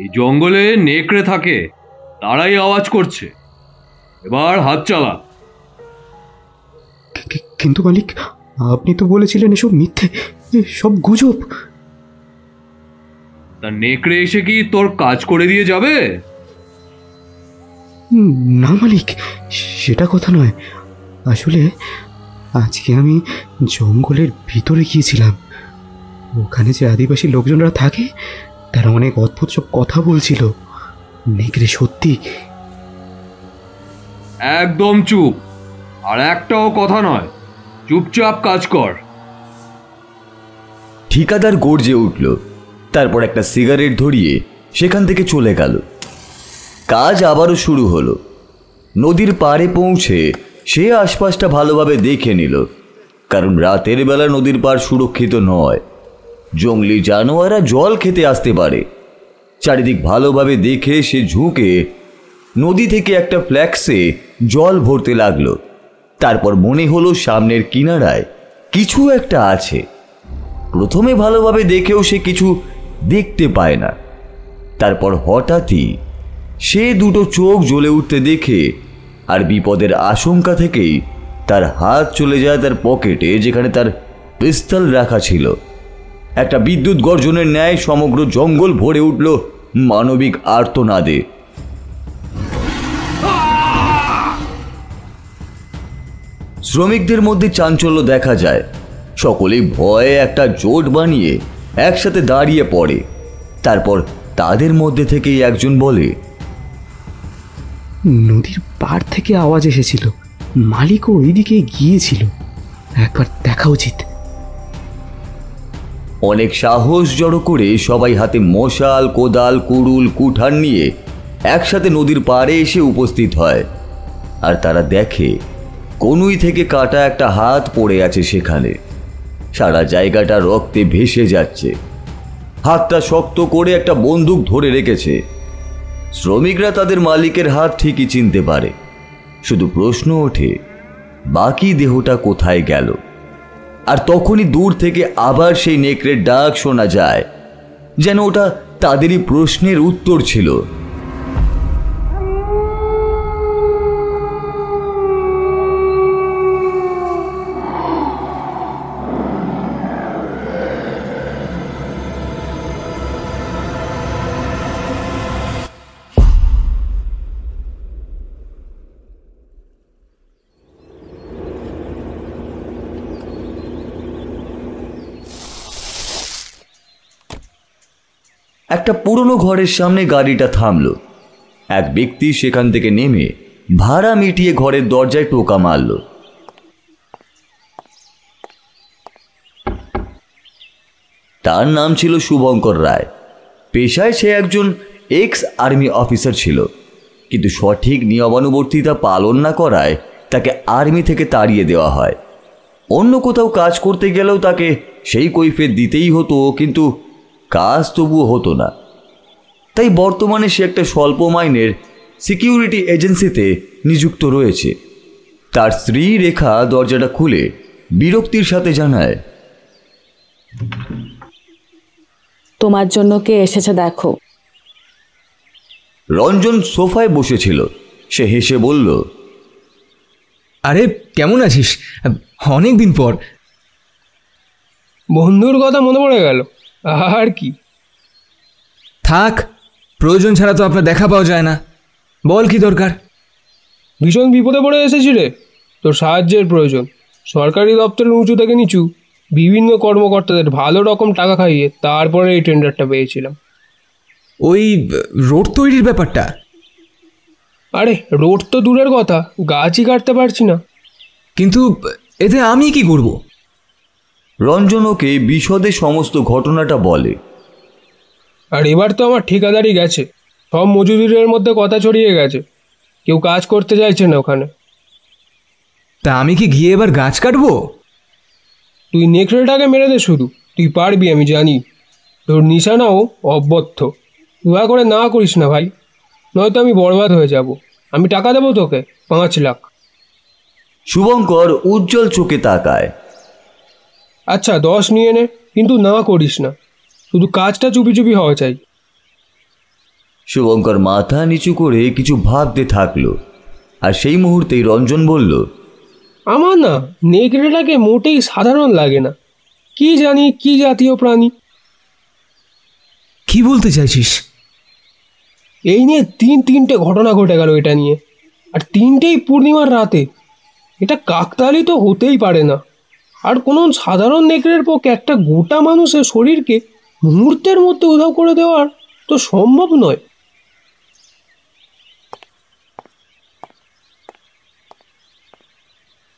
এই জঙ্গলে নেকড়ে থাকে, তারাই আওয়াজ করছে। এবার হাত চালা। কিন্তু মালিক, আপনি তো বলেছিলেন এসব মিথ্যে, সব গুজব। তা নেকড়ে এসে কি তোর কাজ করে দিয়ে যাবে? না মালিক, সেটা কথা নয়। আসলে আজকে আমি জঙ্গলের ভিতরে গিয়েছিলাম। ওখানে যে আদিবাসী লোকজনরা থাকে তারা অনেক অদ্ভুত সব কথা বলছিল। নেকড়ে সত্যি। একদম চুপ, আর একটাও কথা নয়, চুপচাপ কাজ কর। ঠিকাদার গর্জে উঠল, তারপর একটা সিগারেট ধরিয়ে সেখান থেকে চলে গেল। কাজ আবারও শুরু হলো। নদীর পাড়ে পৌঁছে সে আশপাশটা ভালোভাবে দেখে নিল, কারণ রাতের বেলা নদীর পাড় সুরক্ষিত নয়। জঙ্গলি জানোয়াররা জল খেতে আসতে পারে। চারিদিক ভালোভাবে দেখে সে ঝুঁকে নদী থেকে একটা ফ্ল্যাক্সে জল ভরতে লাগলো। তারপর মনে হলো সামনের কিনারায় কিছু একটা আছে। প্রথমে ভালোভাবে দেখেও সে কিছু দেখতে পায় না। তারপর হঠাৎই সে দুটো চোখ জ্বলে উঠতে দেখে, আর বিপদের আশঙ্কা থেকেই তার হাত চলে যায় তার পকেটে, যেখানে তার পিস্তল রাখা ছিল। একটা বিদ্যুৎ গর্জনের ন্যায় সমগ্র জঙ্গল ভরে উঠল মানবিক আর্তনাদে। শ্রমিকদের মধ্যে চাঞ্চল্য দেখা যায়। সকলেই ভয়ে একটা জোট বানিয়ে একসাথে দাঁড়িয়ে পড়ে। তারপর তাদের মধ্যে থেকেই একজন বলে, নদীর পাড় থেকে আওয়াজ এসেছিল, মালিকও ওইদিকে গিয়েছিল। একবার দেখা উচিত। অনেক সাহস জড়ো করে সবাই হাতে মশাল, কোদাল, কুড়ুল, কুঠার নিয়ে একসাথে নদীর পাড়ে এসে উপস্থিত হয়। আর তারা দেখে কনুই থেকে কাটা একটা হাত পড়ে আছে সেখানে। সারা জায়গাটা রক্তে ভেসে যাচ্ছে। হাতটা শক্ত করে একটা বন্দুক ধরে রেখেছে। শ্রমিকরা তাদের মালিকের হাত ঠিকই চিনতে পারে। শুধু প্রশ্ন ওঠে, বাকি দেহটা কোথায় গেল? আর তখনই দূর থেকে আবার সেই নেকড়ের ডাক শোনা যায়, যেন ওটা তাদেরই প্রশ্নের উত্তর ছিল। একটা পুরনো ঘরের সামনে গাড়িটা থামলো। এক ব্যক্তি সেখান থেকে নেমে ভাড়া মিটিয়ে ঘরের দরজায় টোকা মারল। তার নাম ছিল শুভঙ্কর রায়। পেশায় সে একজন এক্স আর্মি অফিসার ছিল, কিন্তু সঠিক নিয়মানুবর্তিতা পালন না করায় তাকে আর্মি থেকে তাড়িয়ে দেওয়া হয়। অন্য কোথাও কাজ করতে গেলেও তাকে সেই কৈফিয়ত দিতেই হতো, কিন্তু কাজ তবুও হতো না। তাই বর্তমানে সে একটা স্বল্প মাইনের সিকিউরিটি এজেন্সিতে নিযুক্ত রয়েছে। তার স্ত্রী রেখা দরজাটা খুলে বিরক্তির সাথে জানায়, তোমার জন্য কে এসেছে দেখো। রঞ্জন সোফায় বসেছিল। সে হেসে বলল, আরে কেমন আছিস? অনেক দিন পর। বন্ধুর কথা মনে পড়ে গেল আর কি। থাক, প্রয়োজন ছাড়া তো আপনার দেখা পাওয়া যায় না। বল কি দরকার? ভীষণ বিপদে পড়ে এসেছি রে, তোর সাহায্যের প্রয়োজন। সরকারি দপ্তরের উঁচু থেকে নিচু বিভিন্ন কর্মকর্তাদের ভালো রকম টাকা খাইয়ে তারপরে এই টেন্ডারটা পেয়েছিলাম। ওই রোড তৈরির ব্যাপারটা? আরে রোড তো দূরের কথা, গাছই কাটতে পারছি না। কিন্তু এতে আমি কি করব? রঞ্জন ওকে বিশদে সমস্ত ঘটনাটা বলে। আর এবার তো আমার ঠিকাদারি গেছে, সব মজুরির মধ্যে কথা ছড়িয়ে গেছে, কেউ কাজ করতে চাইছে না ওখানে। তা আমি কি গিয়ে এবার গাছ কাটবো? তুই নেকড়েটাকে মেরে দে শুধু, তুই পারবি আমি জানি। তোর নিশানাও অব্যর্থ। দয়া করে না করিস না ভাই, নয়তো আমি বরবাদ হয়ে যাব। আমি টাকা দেবো তোকে 5 লাখ। শুভঙ্কর উজ্জ্বল চোখে তাকায়। আচ্ছা 10 নিয়ে নে, কিন্তু না করিস না, শুধু কাজটা চুপি চুপি হওয়া চাই। শুভঙ্কর মাথা নিচু করে কিছু ভাবতে থাকলো। আর সেই মুহূর্তেই রঞ্জন বলল, আমার না নেকড়েটাকে মোটেই সাধারণ লাগে না। কি জানি কি জাতীয় প্রাণী। কি বলতে চাইছিস? এই নিয়ে তিনটে ঘটনা ঘটে গেল এটা নিয়ে, আর তিনটেই পূর্ণিমার রাতে। এটা কাকতালি তো হতেই পারে না। আর কোনো সাধারণ নেকড়ের পক্ষে একটা গোটা মানুষের শরীরকে মুহূর্তের মধ্যে উধাও করে দেওয়ার তো সম্ভব নয়।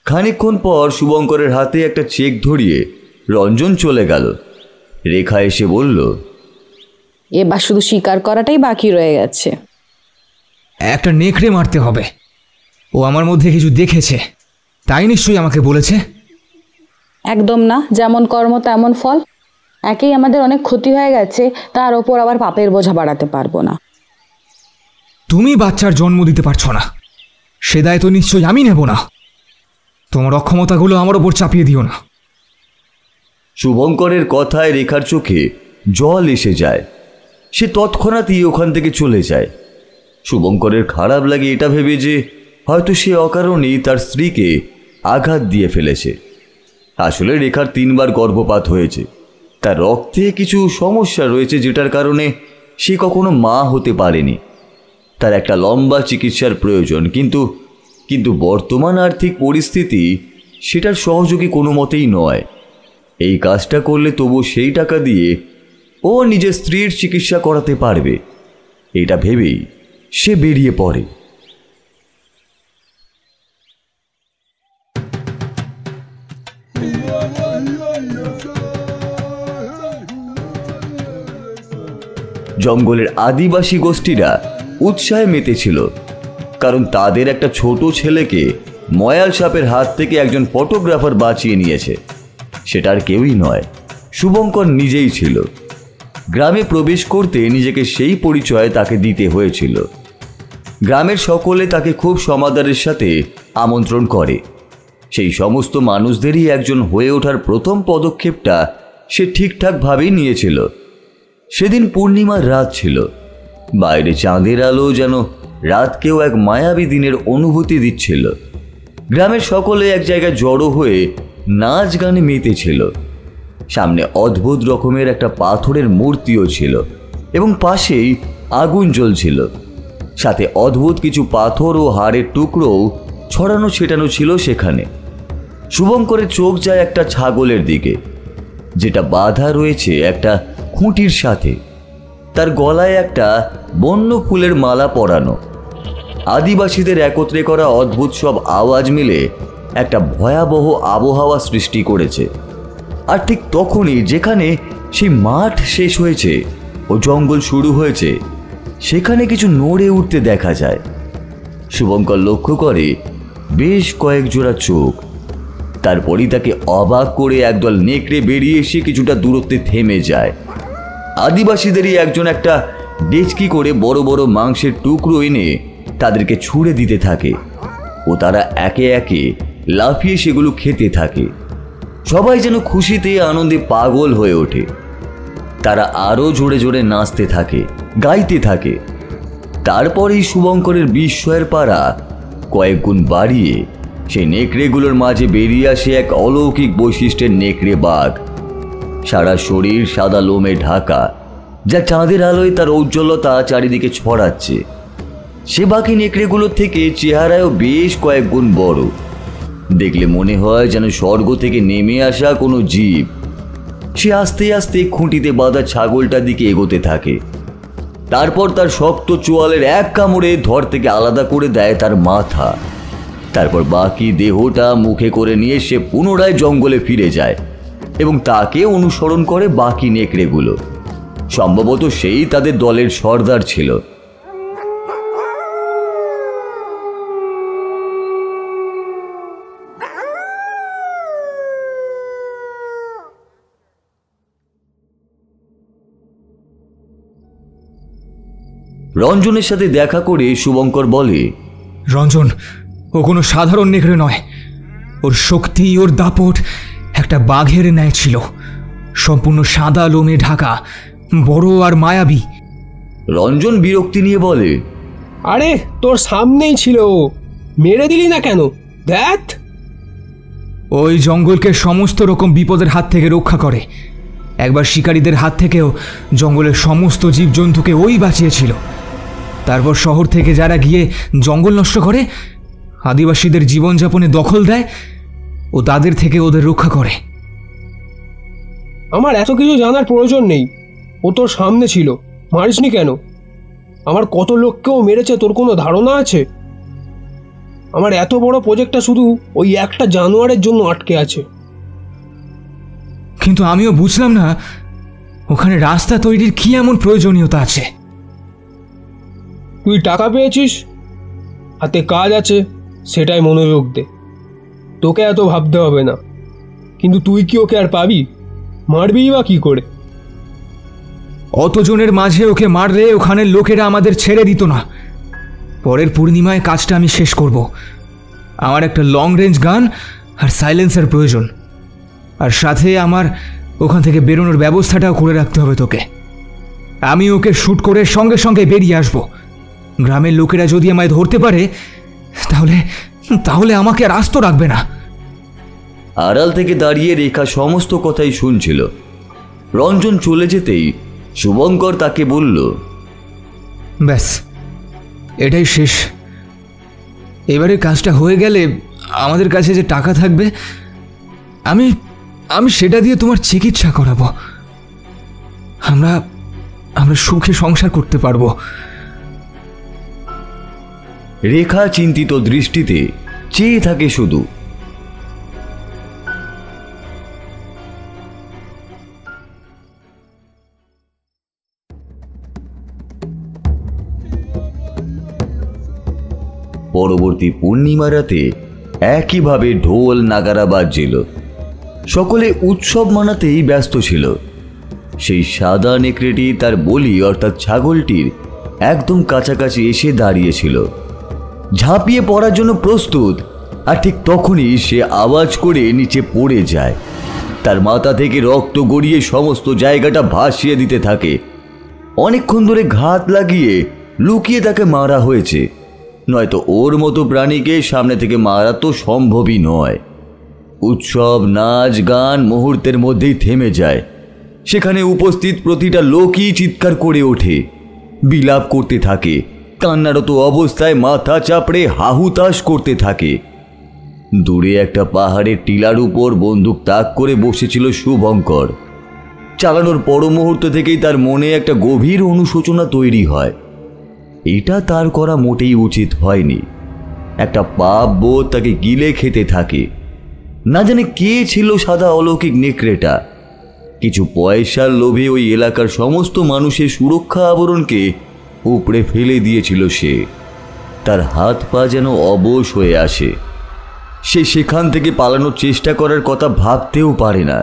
খানিকক্ষণ পর শুভঙ্করের হাতে একটা চেক ধরিয়ে রঞ্জন চলে গেল। রেখা এসে বলল, এবার শুধু স্বীকার করাটাই বাকি রয়ে গেছে। একটা নেকড়ে মারতে হবে। ও আমার মধ্যে কিছু দেখেছে, তাই নিশ্চয়ই আমাকে বলেছে। একদম না, যেমন কর্ম তেমন ফল। একেই আমাদের অনেক ক্ষতি হয়ে গেছে, তার ওপর আবার পাপের বোঝা বাড়াতে পারবো না। তুমি বাচ্চার জন্ম দিতে পারছো না, সে দায় তো নিশ্চয়ই আমি নেব না। তোমার অক্ষমতাগুলো আমার ওপর চাপিয়ে দিও না। শুভঙ্করের কথায় রেখার চোখে জল এসে যায়। সে তৎক্ষণাৎই ওখান থেকে চলে যায়। শুভঙ্করের খারাপ লাগে এটা ভেবে যে হয়তো সে অকারণেই তার স্ত্রীকে আঘাত দিয়ে ফেলেছে। আসলে রেখার 3 বার গর্ভপাত হয়েছে। তার রক্তে কিছু সমস্যা রয়েছে, যেটার কারণে সে কখনো মা হতে পারেনি। তার একটা লম্বা চিকিৎসার প্রয়োজন, কিন্তু বর্তমান আর্থিক পরিস্থিতি সেটার সহযোগী কোনো মতেই নয়। এই কাজটা করলে তবু সেই টাকা দিয়ে ও নিজের স্ত্রীর চিকিৎসা করাতে পারবে, এটা ভেবেই সে বেরিয়ে পড়ে। জঙ্গলের আদিবাসী গোষ্ঠীরা উৎসাহে মেতেছিল, কারণ তাদের একটা ছোট ছেলেকে ময়াল সাপের হাত থেকে একজন ফটোগ্রাফার বাঁচিয়ে নিয়েছে। সেটার কেউই নয়, শুভঙ্কর নিজেই ছিল। গ্রামে প্রবেশ করতে নিজেকে সেই পরিচয় তাকে দিতে হয়েছিল। গ্রামের সকলে তাকে খুব সমাদরের সাথে আমন্ত্রণ করে। সেই সমস্ত মানুষদেরই একজন হয়ে ওঠার প্রথম পদক্ষেপটা সে ঠিকঠাকভাবেই নিয়েছিল। সেদিন পূর্ণিমার রাত ছিল। বাইরে চাঁদের আলো যেন রাতকেও এক মায়াবী দিনের অনুভূতি দিচ্ছিল। গ্রামের সকলে এক জায়গায় জড়ো হয়ে নাচ গানে মেতেছিল। সামনে অদ্ভুত রকমের একটা পাথরের মূর্তিও ছিল এবং পাশেই আগুন জ্বলছিল। সাথে অদ্ভুত কিছু পাথর ও হাড়ের টুকরোও ছড়ানো ছেটানো ছিল সেখানে। শুভঙ্করের চোখ যায় একটা ছাগলের দিকে, যেটা বাঁধা রয়েছে একটা খুঁটির সাথে। তার গলায় একটা বন্য ফুলের মালা পরানো। আদিবাসীদের একত্রে করা অদ্ভুত সব আওয়াজ মিলে একটা ভয়াবহ আবহাওয়া সৃষ্টি করেছে। আর ঠিক তখনই যেখানে সেই মাঠ শেষ হয়েছে ও জঙ্গল শুরু হয়েছে, সেখানে কিছু নড়ে উঠতে দেখা যায়। শুভঙ্কর লক্ষ্য করে বেশ কয়েক জোড়া চোখ। তারপরই তাকে অবাক করে একদল নেকড়ে বেরিয়ে এসে কিছুটা দূরত্বে থেমে যায়। আদিবাসীদেরই একজন একটা ডেচকি করে বড় বড় মাংসের টুকরো এনে তাদেরকে ছুঁড়ে দিতে থাকে ও তারা একে একে লাফিয়ে সেগুলো খেতে থাকে। সবাই যেন খুশিতে আনন্দে পাগল হয়ে ওঠে। তারা আরও জোরে জোরে নাচতে থাকে, গাইতে থাকে। তারপরেই শুভঙ্করের বিস্ময়ের পারা কয়েক গুণ বাড়িয়ে সেই নেকড়েগুলোর মাঝে বেরিয়ে আসে এক অলৌকিক বৈশিষ্ট্যের নেকড়ে বাঘ। সারা শরীর সাদা লোমে ঢাকা, যা চাঁদের আলোয় তার ঔজ্জ্বলতা চারিদিকে ছড়াচ্ছে। সে বাকি নেকড়েগুলোর থেকে চেহারায়ও বেশ কয়েক গুণ বড়। দেখলে মনে হয় যেন স্বর্গ থেকে নেমে আসা কোনো জীব। সে আস্তে আস্তে খুঁটিতে বাঁধা ছাগলটার দিকে এগোতে থাকে। তারপর তার শক্ত চোয়ালের এক কামড়ে ধর থেকে আলাদা করে দেয় তার মাথা। তারপর বাকি দেহটা মুখে করে নিয়ে সে পুনরায় জঙ্গলে ফিরে যায় এবং তাকে অনুসরণ করে বাকি নেকড়েগুলো। সম্ভবত সেই তাদের দলের সর্দার ছিল। রঞ্জনের সাথে দেখা করে শুভঙ্কর বলে, রঞ্জন, ও কোনো সাধারণ নেকড়ে নয়। ওর শক্তি, ওর দাপট একটা বাঘের ন্যায় ছিল। সম্পূর্ণ সাদা লোমে ঢাকা, বড় আর মায়াবী। রঞ্জন বিরক্তি নিয়ে বলে, আরে তোর সামনেই ছিল, মেরে দিলি না কেন? দেখ, ওই জঙ্গলকে সমস্ত রকম বিপদের হাত থেকে রক্ষা করে। একবার শিকারীদের হাত থেকেও জঙ্গলের সমস্ত জীবজন্তুকে ওই বাঁচিয়েছিল। তারপর শহর থেকে যারা গিয়ে জঙ্গল নষ্ট করে, আদিবাসীদের জীবনযাপনে দখল দেয়, ও তাদের থেকে ওদের রক্ষা করে। আমার এত কিছু জানার প্রয়োজন নেই। ও তোর সামনে ছিল, মারিসনি কেন? আমার কত লোককেও মেরেছে তোর কোনো ধারণা আছে? আমার এত বড় প্রজেক্টটা শুধু ওই একটা জানোয়ারের জন্য আটকে আছে। কিন্তু আমিও বুঝলাম না ওখানে রাস্তা তৈরির কি এমন প্রয়োজনীয়তা আছে। তুই টাকা পেয়েছিস, হাতে কাজ আছে, সেটাই মনোযোগ দে। তোকে এত ভাবতে হবে না। কিন্তু তুই কি ওকে আর পাবি? মারবি বা কি করে? অতজনের মাঝে ওকে মারলে ওখানের লোকেরা আমাদের ছেড়ে দিত না। পরের পূর্ণিমায় কাজটা আমি শেষ করব। আমার একটা লং রেঞ্জ গান আর সাইলেন্সার প্রয়োজন, আর সাথে আমার ওখান থেকে বেরোনোর ব্যবস্থাটাও করে রাখতে হবে তোকে। আমি ওকে শ্যুট করে সঙ্গে সঙ্গে বেরিয়ে আসব। গ্রামের লোকেরা যদি আমায় ধরতে পারে তাহলে তাহলে আমাকে আর আস্ত রাখবে না। আড়াল থেকে দাঁড়িয়ে রেখা সমস্ত কথাই শুনছিল। রঞ্জন চলে যেতেই শুভঙ্কর তাকে বলল, ব্যাস, এটাই শেষ। এবারে কাজটা হয়ে গেলে আমাদের কাছে যে টাকা থাকবে, আমি আমি সেটা দিয়ে তোমার চিকিৎসা করাবো। আমরা আমরা সুখে সংসার করতে পারবো। রেখা চিন্তিত দৃষ্টিতে চেয়ে থাকে শুধু। পরবর্তী পূর্ণিমা রাতে একইভাবে ঢোল নাগারা বাজছিল। সকলে উৎসব মানাতেই ব্যস্ত ছিল। সেই সাদা নেকড়েটি তার বলি অর্থাৎ ছাগলটির একদম কাছাকাছি এসে দাঁড়িয়েছিল, ঝাঁপিয়ে পড়ার জন্য প্রস্তুত। আর ঠিক তখনই সে আওয়াজ করে নিচে পড়ে যায়। তার মাথা থেকে রক্ত গড়িয়ে সমস্ত জায়গাটা ভাসিয়ে দিতে থাকে। অনেকক্ষণ ধরে ঘাত লাগিয়ে লুকিয়ে তাকে মারা হয়েছে, নয়তো ওর মতো প্রাণীকে সামনে থেকে মারা তো সম্ভবই নয়। উৎসব, নাচ গান মুহূর্তের মধ্যেই থেমে যায়। সেখানে উপস্থিত প্রতিটা লোকই চিৎকার করে ওঠে, বিলাপ করতে থাকে, কান্নারত অবস্থায় মাথা চাপড়ে হাহুতাশ করতে থাকে। দূরে একটা পাহাড়ের টিলার উপর বন্দুক তাক করে বসেছিল শুভঙ্কর। চালানোর পর মুহূর্ত থেকেই তার মনে একটা গভীর অনুশোচনা তৈরি হয়। এটা তার করা মোটেই উচিত হয়নি। একটা পাপ বোধ তাকে গিলে খেতে থাকে। না জানে কে ছিল সাদা অলৌকিক নেকড়েটা। কিছু পয়সার লোভে ওই এলাকার সমস্ত মানুষের সুরক্ষা আবরণকে উপড়ে ফেলে দিয়েছিল সে। তার হাত পা যেন অবশ হয়ে আসে। সে সেখান থেকে পালানোর চেষ্টা করার কথা ভাবতেও পারে না,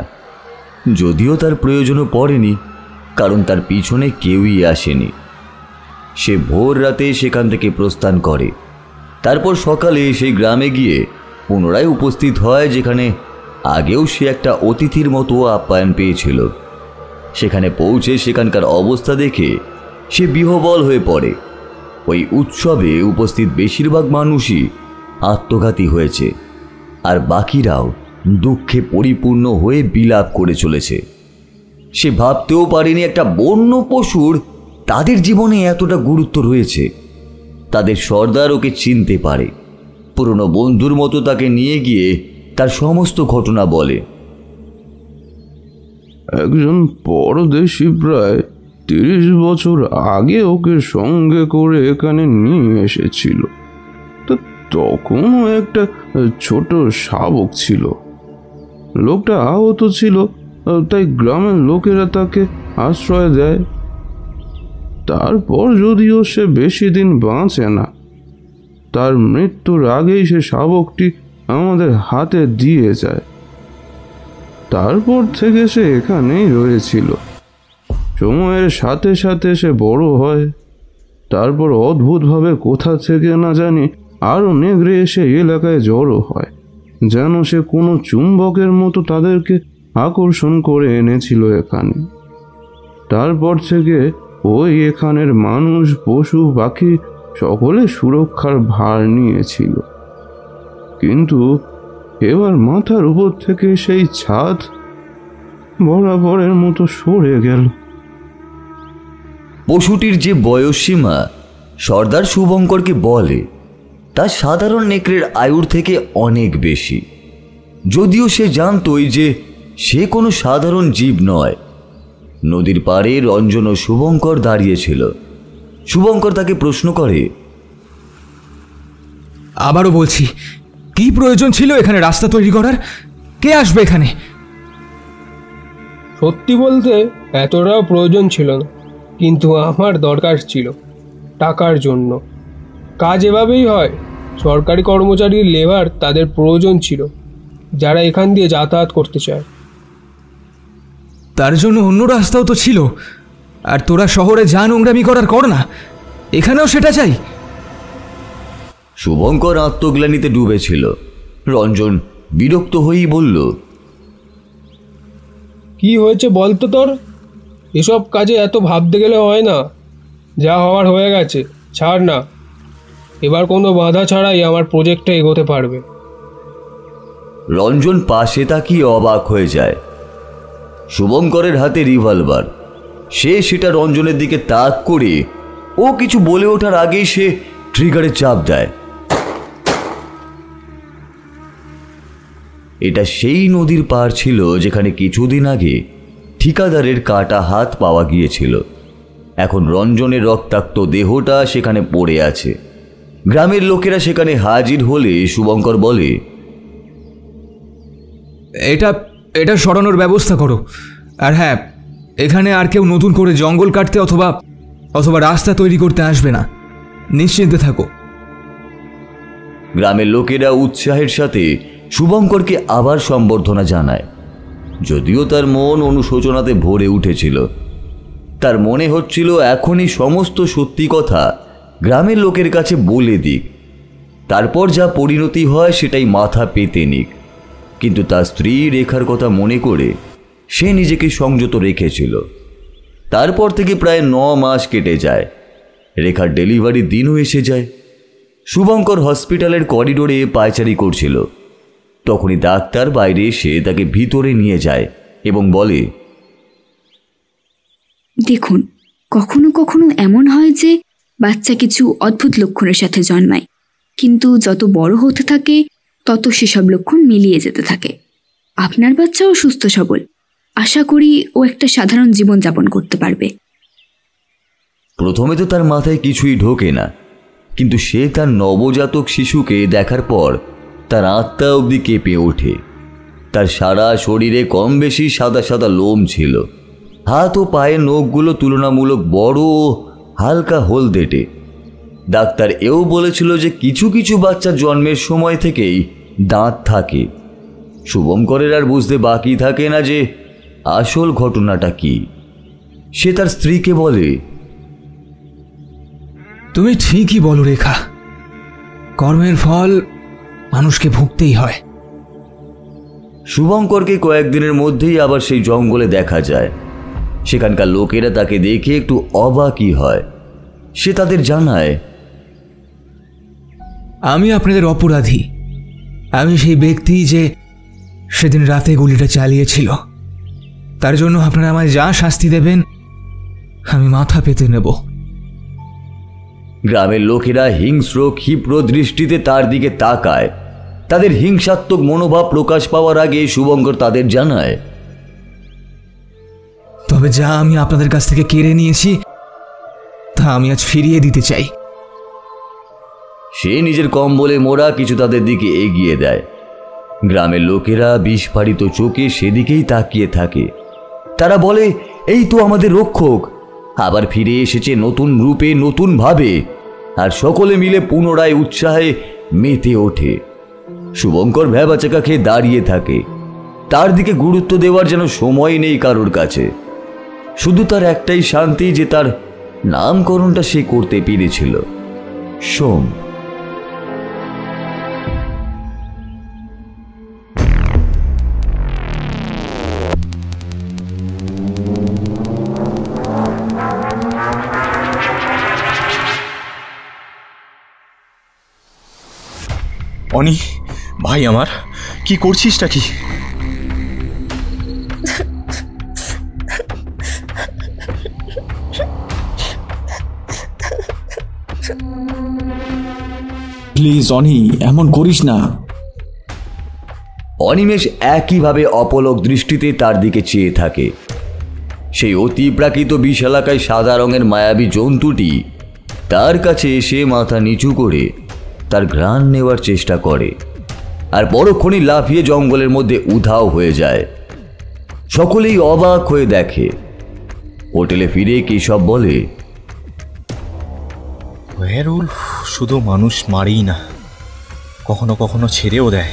যদিও তার প্রয়োজনও পড়েনি, কারণ তার পিছনে কেউই আসেনি। সে ভোর রাতে সেখান থেকে প্রস্থান করে। তারপর সকালে সেই গ্রামে গিয়ে পুনরায় উপস্থিত হয়, যেখানে আগেও সে একটা অতিথির মতো আপ্যায়ন পেয়েছিল। সেখানে পৌঁছে সেখানকার অবস্থা দেখে সে বিহ্বল হয়ে পড়ে। ওই উৎসবে উপস্থিত বেশিরভাগ মানুষই আত্মঘাতী হয়েছে, আর বাকিরাও দুঃখে পরিপূর্ণ হয়ে বিলাপ করে চলেছে। সে ভাবতেও পারেনি একটা বন্য পশুর তাদের জীবনে এতটা গুরুত্ব রয়েছে। তাদের সর্দার ওকে চিনতে পারে। পুরনো বন্ধুর মতো তাকে নিয়ে গিয়ে তার সমস্ত ঘটনা বলে। একজন পরদেশী প্রায় 30 বছর আগে ওকে সঙ্গে করে এখানে নিয়ে এসেছিল। তো তখনও একটা ছোট শাবক ছিল। লোকটা আহত ছিল, তাই গ্রামের লোকেরা তাকে আশ্রয় দেয়। তারপর যদিও সে বেশি দিন বাঁচে না, তার মৃত্যুর আগেই সে শাবকটি আমাদের হাতে দিয়ে যায়। তারপর থেকে সে এখানেই রয়েছিল। সময়ের সাথে সাথে সে বড় হয়। তারপর অদ্ভুতভাবে কোথা থেকে না জানি আরও নেগড়ে এসে এলাকায় জড়ো হয়, যেন সে কোনো চুম্বকের মতো তাদেরকে আকর্ষণ করে এনেছিল এখানে। তারপর থেকে ওই এখানের মানুষ, পশু পাখি সকলে সুরক্ষার ভার নিয়েছিল। কিন্তু এবার মাথার উপর থেকে সেই ছাদ বরাবরের মতো সরে গেল। পশুটির যে বয়সসীমা সর্দার শুভঙ্করকে বলে, তা সাধারণ নেকড়ের আয়ুর থেকে অনেক বেশি। যদিও সে জানতই যে সে কোনো সাধারণ জীব নয়। নদীর পাড়ে রঞ্জন ও শুভঙ্কর দাঁড়িয়েছিল। শুভঙ্কর তাকে প্রশ্ন করে, আবারও বলছি, কি প্রয়োজন ছিল এখানে রাস্তা তৈরি করার? কে আসবে এখানে? সত্যি বলতে এতটাও প্রয়োজন ছিল না, কিন্তু আমার দরকার ছিল টাকার জন্য। কাজ এভাবেই হয়। সরকারি কর্মচারীর লেবার তাদের প্রয়োজন ছিল, যারা এখান দিয়ে যাতায়াত করতে চায়। তার জন্য অন্য রাস্তাও তো ছিল। আর তোরা শহরে যা নোংরামি করার কর না, এখানেও সেটা চাই? শুভঙ্কর আত্মগ্লানিতে ডুবেছিল। রঞ্জন বিরক্ত হয়েই বলল, কি হয়েছে বলতো তোর? এসব কাজে এত ভাবতে গেলে হয় না। যা হওয়ার হয়ে গেছে, ছাড় না। এবার কোনো বাধা ছাড়াই আমার প্রজেক্টটা এগোতে পারবে। রঞ্জন পাশে তাকিয়ে অবাক হয়ে যায়। শুভঙ্করের হাতে রিভলভার। সে সেটা রঞ্জনের দিকে তাক করে ও কিছু বলে ওঠার আগেই সে ট্রিগারে চাপ দেয়। এটা সেই নদীর পাড় ছিল যেখানে কিছুদিন আগে ঠিকাদারের কাটা হাত পাওয়া গিয়েছিল। এখন রঞ্জনের রক্তাক্ত দেহটা সেখানে পড়ে আছে। গ্রামের লোকেরা সেখানে হাজির হলে শুভঙ্কর বলে, এটা সরানোর ব্যবস্থা করো। আর হ্যাঁ, এখানে আর কেউ নতুন করে জঙ্গল কাটতে অথবা রাস্তা তৈরি করতে আসবে না, নিশ্চিন্তে থাকো। গ্রামের লোকেরা উৎসাহের সাথে শুভঙ্করকে আবার সম্বর্ধনা জানায়। যদিও তার মন অনুশোচনাতে ভরে উঠেছিল। তার মনে হচ্ছিল এখনই সমস্ত সত্যি কথা গ্রামের লোকের কাছে বলে দিক, তারপর যা পরিণতি হয় সেটাই মাথা পেতে নিক। কিন্তু তার স্ত্রী রেখার কথা মনে করে সে নিজেকে সংযত রেখেছিল। তারপর থেকে প্রায় 9 মাস কেটে যায়। রেখার ডেলিভারির দিনও এসে যায়। শুভঙ্কর হসপিটালের করিডোরে পায়চারি করছিল। তখনই ডাক্তার বাইরে এসে তাকে ভিতরে নিয়ে যায় এবং বলে, দেখুন, কখনো কখনো এমন হয় যে বাচ্চা কিছু অদ্ভুত লক্ষণের সাথে জন্মায়, কিন্তু যত বড় হতে থাকে তত সেসব লক্ষণ মিলিয়ে যেতে থাকে। আপনার বাচ্চাও সুস্থ সবল, আশা করি ও একটা সাধারণ জীবনযাপন করতে পারবে। প্রথমে তো তার মাথায় কিছুই ঢোকে না, কিন্তু সে তার নবজাতক শিশুকে দেখার পর তার আত্মা অবধি কেঁপে ওঠে। তার সারা শরীরে কম বেশি সাদা সাদা লোম ছিল। হাত ও পায়ের নখগুলো তুলনামূলক বড় ও হালকা হলদেটে। ডাক্তার এও বলেছিল যে কিছু কিছু বাচ্চার জন্মের সময় থেকেই দাঁত থাকে। শুভঙ্করের আর বুঝতে বাকি থাকে না যে আসল ঘটনাটা কি। সে তার স্ত্রীকে বলে, তুমি ঠিকই বলো রেখা, কর্মের ফল মানুষকে ভুগতেই হয়। শুভঙ্করকে কয়েকদিনের মধ্যেই আবার সেই জঙ্গলে দেখা যায়। সেখানকার লোকেরা তাকে দেখে একটু অবাকই হয়। সে তাদের জানায়, আমি আপনাদের অপরাধী। আমি সেই ব্যক্তি যে সেদিন রাতে গুলিটা চালিয়েছিল। তার জন্য আপনারা আমায় যা শাস্তি দেবেন আমি মাথা পেতে নেব। গ্রামের লোকেরা হিংস্র ক্ষিপ্র দৃষ্টিতে তার দিকে তাকায়। তাদের হিংসাত্মক মনোভাব প্রকাশ পাওয়ার আগে শুভঙ্কর তাদের জানায়, তবে যা আমি আপনাদের কাছ থেকে কেড়ে নিয়েছি তা আমি আজ ফিরিয়ে দিতে চাই। সে নিজের কম্বলে মোড়া কিছু তাদের দিকে এগিয়ে দেয়। গ্রামের লোকেরা বিস্ফারিত চোখে সেদিকেই তাকিয়ে থাকে। তারা বলে, এই তো আমাদের রক্ষক আবার ফিরে এসেছে নতুন রূপে, নতুন ভাবে। আর সকলে মিলে পুনরায় উৎসাহে মেতে ওঠে। শুভঙ্কর ভ্যাবাচাকা খেয়ে দাঁড়িয়ে থাকে। তার দিকে গুরুত্ব দেওয়ার যেন সময় নেই কারোর কাছে। শুধু তার একটাই শান্তি যে তার নামকরণটা সে করতে পেরেছিল, সোম। অনি, ভাই আমার, কি করছিসটা কি? প্লিজ অনি, এমন করিস না। অনিমেষ একইভাবে অপলক দৃষ্টিতে তার দিকে চেয়ে থাকে। সেই অতি প্রাকৃত বিশালাকায় সাদা রঙের মায়াবী জন্তুটি তার কাছে এসে মাথা নিচু করে তার ঘ্রাণ নেওয়ার চেষ্টা করে, আর পরক্ষণেই লাফিয়ে জঙ্গলের মধ্যে উধাও হয়ে যায়। সকলেই অবাক হয়ে দেখে। হোটেলে ফিরে কেশব বলে, ওয়্যারউলফ শুধু মানুষ মারেই না, কখনো কখনো ছেড়েও দেয়।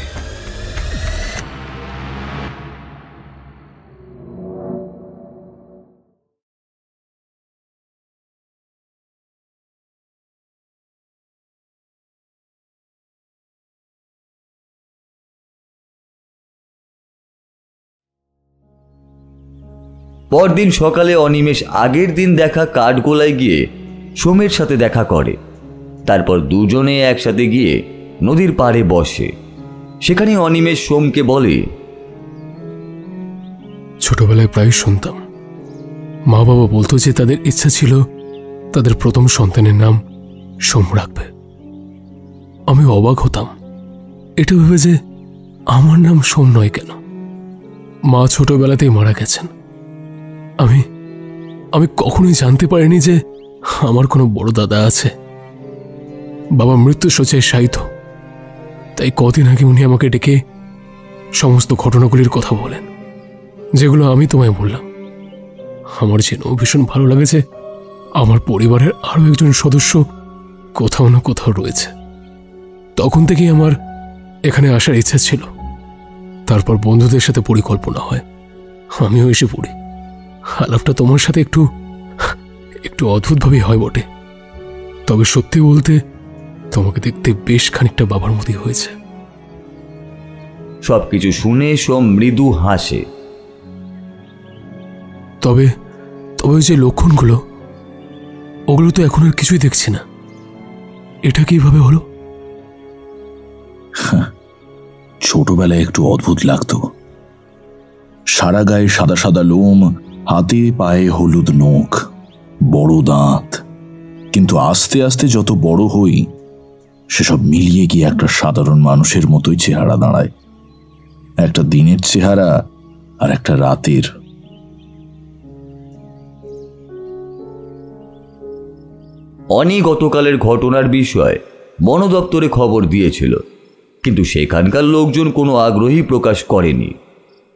পরদিন সকালে অনিমেষ আগের দিন দেখা কাঠগোলায় গিয়ে সোমের সাথে দেখা করে। তারপর দুজনে একসাথে গিয়ে নদীর পাড়ে বসে। সেখানে অনিমেষ সোমকে বলে, ছোটবেলায় প্রায় শুনতাম মা বাবা বলতো যে তাদের ইচ্ছা ছিল তাদের প্রথম সন্তানের নাম সোম রাখবে। আমি অবাক হতাম এটা ভেবে যে আমার নাম সোম নয় কেন। মা ছোটবেলাতেই মারা গেছেন। আমি কখনোই জানতে পারিনি যে আমার কোনো বড় দাদা আছে। বাবা মৃত্যু শয্যায় শায়িত, তাই কদিন আগে উনি আমাকে ডেকে সমস্ত ঘটনাগুলির কথা বলেন, যেগুলো আমি তোমায় বললাম। আমার যেন ভীষণ ভালো লাগে যে আমার পরিবারের আরও একজন সদস্য কোথাও না কোথাও রয়েছে। তখন থেকেই আমার এখানে আসার ইচ্ছা ছিল। তারপর বন্ধুদের সাথে পরিকল্পনা হয়, আমিও এসে পড়ি। আলাপটা তোমার সাথে একটু একটু অদ্ভুতভাবেই হয় বটে, তবে সত্যি বলতে তোমাকে দেখতে বেশ খানিকটা বাবার মতোই হয়েছে। সবকিছু শুনে সোম মৃদু হাসে। তবে ওই যে লক্ষণগুলো, ওগুলো তো এখন আর কিছুই দেখছি না। এটা কিভাবে হলো? ছোটবেলায় একটু অদ্ভুত লাগতো। সারা গায়ে সাদা সাদা লোম, হাতে পায়ে হলুদ নখ, বড় দাঁত। কিন্তু আস্তে আস্তে যত বড় হই, সেসব মিলিয়ে গিয়ে একটা সাধারণ মানুষের মতোই চেহারা দাঁড়ায়। একটা দিনের চেহারা আর একটা রাতের। অনি গতকালের ঘটনার বিষয়ে বন দপ্তরে খবর দিয়েছিল, কিন্তু সেখানকার লোকজন কোনো আগ্রহী প্রকাশ করেনি।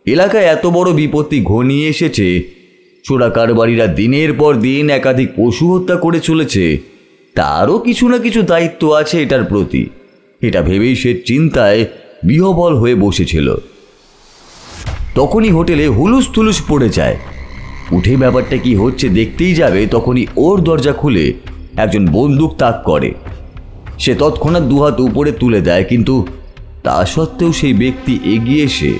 এলাকায় এত বড় বিপত্তি ঘনিয়ে এসেছে, চোরা কারবারিরা দিনের পর দিন একাধিক পশু হত্যা করে চলেছে, তারও কিছু না কিছু দায়িত্ব আছে এটার প্রতি। এটা ভেবেই সে চিন্তায় বিহ্বল হয়ে বসেছিল। তখনই হোটেলে হুলুস থুলুস পড়ে যায়। উঠে ব্যাপারটা কি হচ্ছে দেখতেই যাবে, তখনই ওর দরজা খুলে একজন বন্দুক তাক করে। সে তৎক্ষণাৎ দুহাত উপরে তুলে দেয়, কিন্তু তা সত্ত্বেও সেই ব্যক্তি এগিয়ে এসে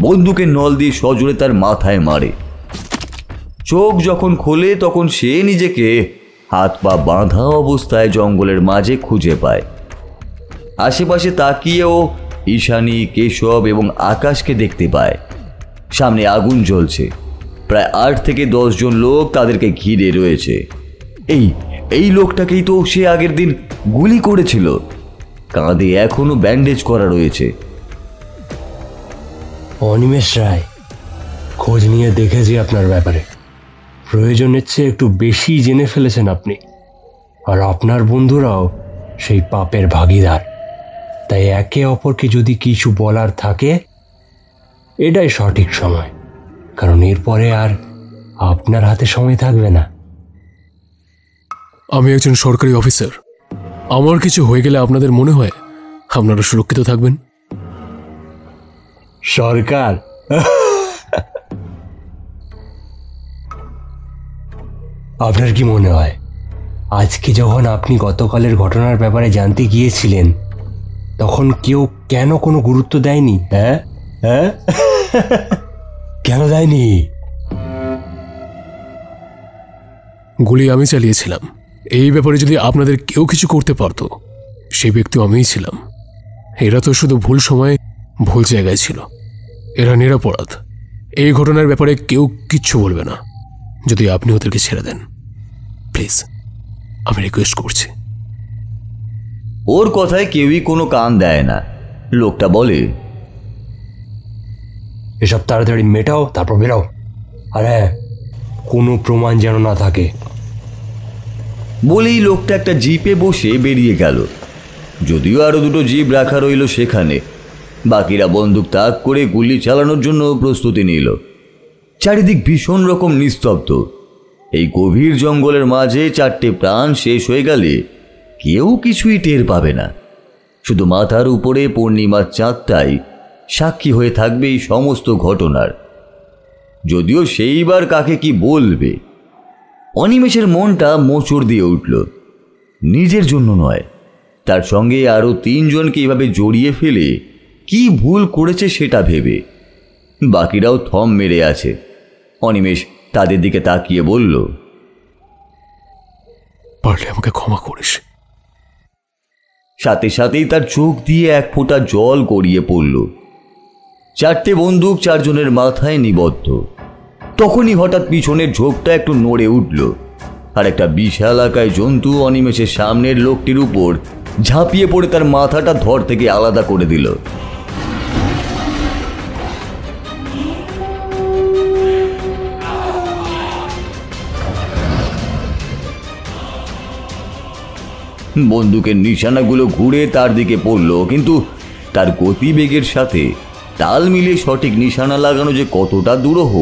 বন্দুকের নল দিয়ে সজোরে তার মাথায় মারে। চোখ যখন খোলে তখন সে নিজেকে হাত পা বাঁধা অবস্থায় জঙ্গলের মাঝে খুঁজে পায়। আশেপাশে তাকিয়েও ঈশানী, কেশব এবং আকাশকে দেখতে পায়। সামনে আগুন জ্বলছে, প্রায় 8 থেকে 10 জন লোক তাদেরকে ঘিরে রয়েছে। এই লোকটাকেই তো সে আগের দিন গুলি করেছিল। কাঁধে এখনো ব্যান্ডেজ করা রয়েছে। অনিমেষ রায়, খোঁজ নিয়ে দেখেছি আপনার ব্যাপারে। প্রয়োজনের চেয়ে একটু বেশি জেনে ফেলেছেন আপনি, আর আপনার বন্ধুরাও সেই পাপের ভাগীদার। তাই একে অপরকে যদি কিছু বলার থাকে, এটাই সঠিক সময়, কারণ এরপরে আর আপনার হাতে সময় থাকবে না। আমি একজন সরকারি অফিসার। আমার কিছু হয়ে গেলে আপনাদের মনে হয় আপনারা সুরক্ষিত থাকবেন? সরকার? আপনার কি মনে হয় আজকে যখন আপনি গতকালের ঘটনার ব্যাপারে জানতে গিয়েছিলেন, তখন কেউ কেন কোনো গুরুত্ব দেয়নি? হ্যাঁ হ্যাঁ কেন দেয়নি? গুলি আমি চালিয়েছিলাম। এই ব্যাপারে যদি আপনাদের কেউ কিছু করতে পারত, সেই ব্যক্তি আমিই ছিলাম। এরা তো শুধু ভুল সময়ে ভুল জায়গায় ছিল। এরা নিরাপরাধ। এই ঘটনার ব্যাপারে কেউ কিচ্ছু বলবে না, যদি আপনি ওদেরকে ছেড়ে দেন। প্লিজ, আমি রিকোয়েস্ট করছি। ওর কথায় কেউই কোনো কান দেয় না। লোকটা বলে, এসব তাড়াতাড়ি মেটাও, তারপর বেরাও। আর হ্যাঁ, কোনো প্রমাণ যেন না থাকে। বলেই লোকটা একটা জিপে বসে বেরিয়ে গেল। যদিও আরো 2টো জিপ রাখা রইল সেখানে। বাকিরা বন্দুক তাক করে গুলি চালানোর জন্য প্রস্তুতি নিল। চারিদিক ভীষণ রকম নিস্তব্ধ। এই গভীর জঙ্গলের মাঝে 4টে প্রাণ শেষ হয়ে গেলে কেউ কিছুই টের পাবে না। শুধু মাথার উপরে পূর্ণিমার চাঁদটাই সাক্ষী হয়ে থাকবে এই সমস্ত ঘটনার। যদিও সেইবার কাকে কি বলবে। অনিমেষের মনটা মোচড় দিয়ে উঠল। নিজের জন্য নয়, তার সঙ্গে আরও 3 জনকে এইভাবে জড়িয়ে ফেলে কি ভুল করেছে সেটা ভেবে। বাকিরাও থম মেরে আছে। অনিমেষ তাদের দিকে তাকিয়ে বলল, পারলে আমাকে ক্ষমা করিস। সাথে সাথেই তার চোখ দিয়ে 1 ফোঁটা জল গড়িয়ে পড়ল। 4টে বন্দুক 4 জনের মাথায় নিবদ্ধ। তখনই হঠাৎ পিছনের ঝোপটা একটু নড়ে উঠল, আর একটা বিশাল আকায় জন্তু অনিমেষের সামনের লোকটির উপর ঝাঁপিয়ে পড়ে তার মাথাটা ধর থেকে আলাদা করে দিল। বন্দুকের নিশানাগুলো ঘুরে তার দিকে পড়ল, কিন্তু তার গতিবেগের সাথে তাল মিলিয়ে সঠিক নিশানা লাগানো যে কতটা দুরূহ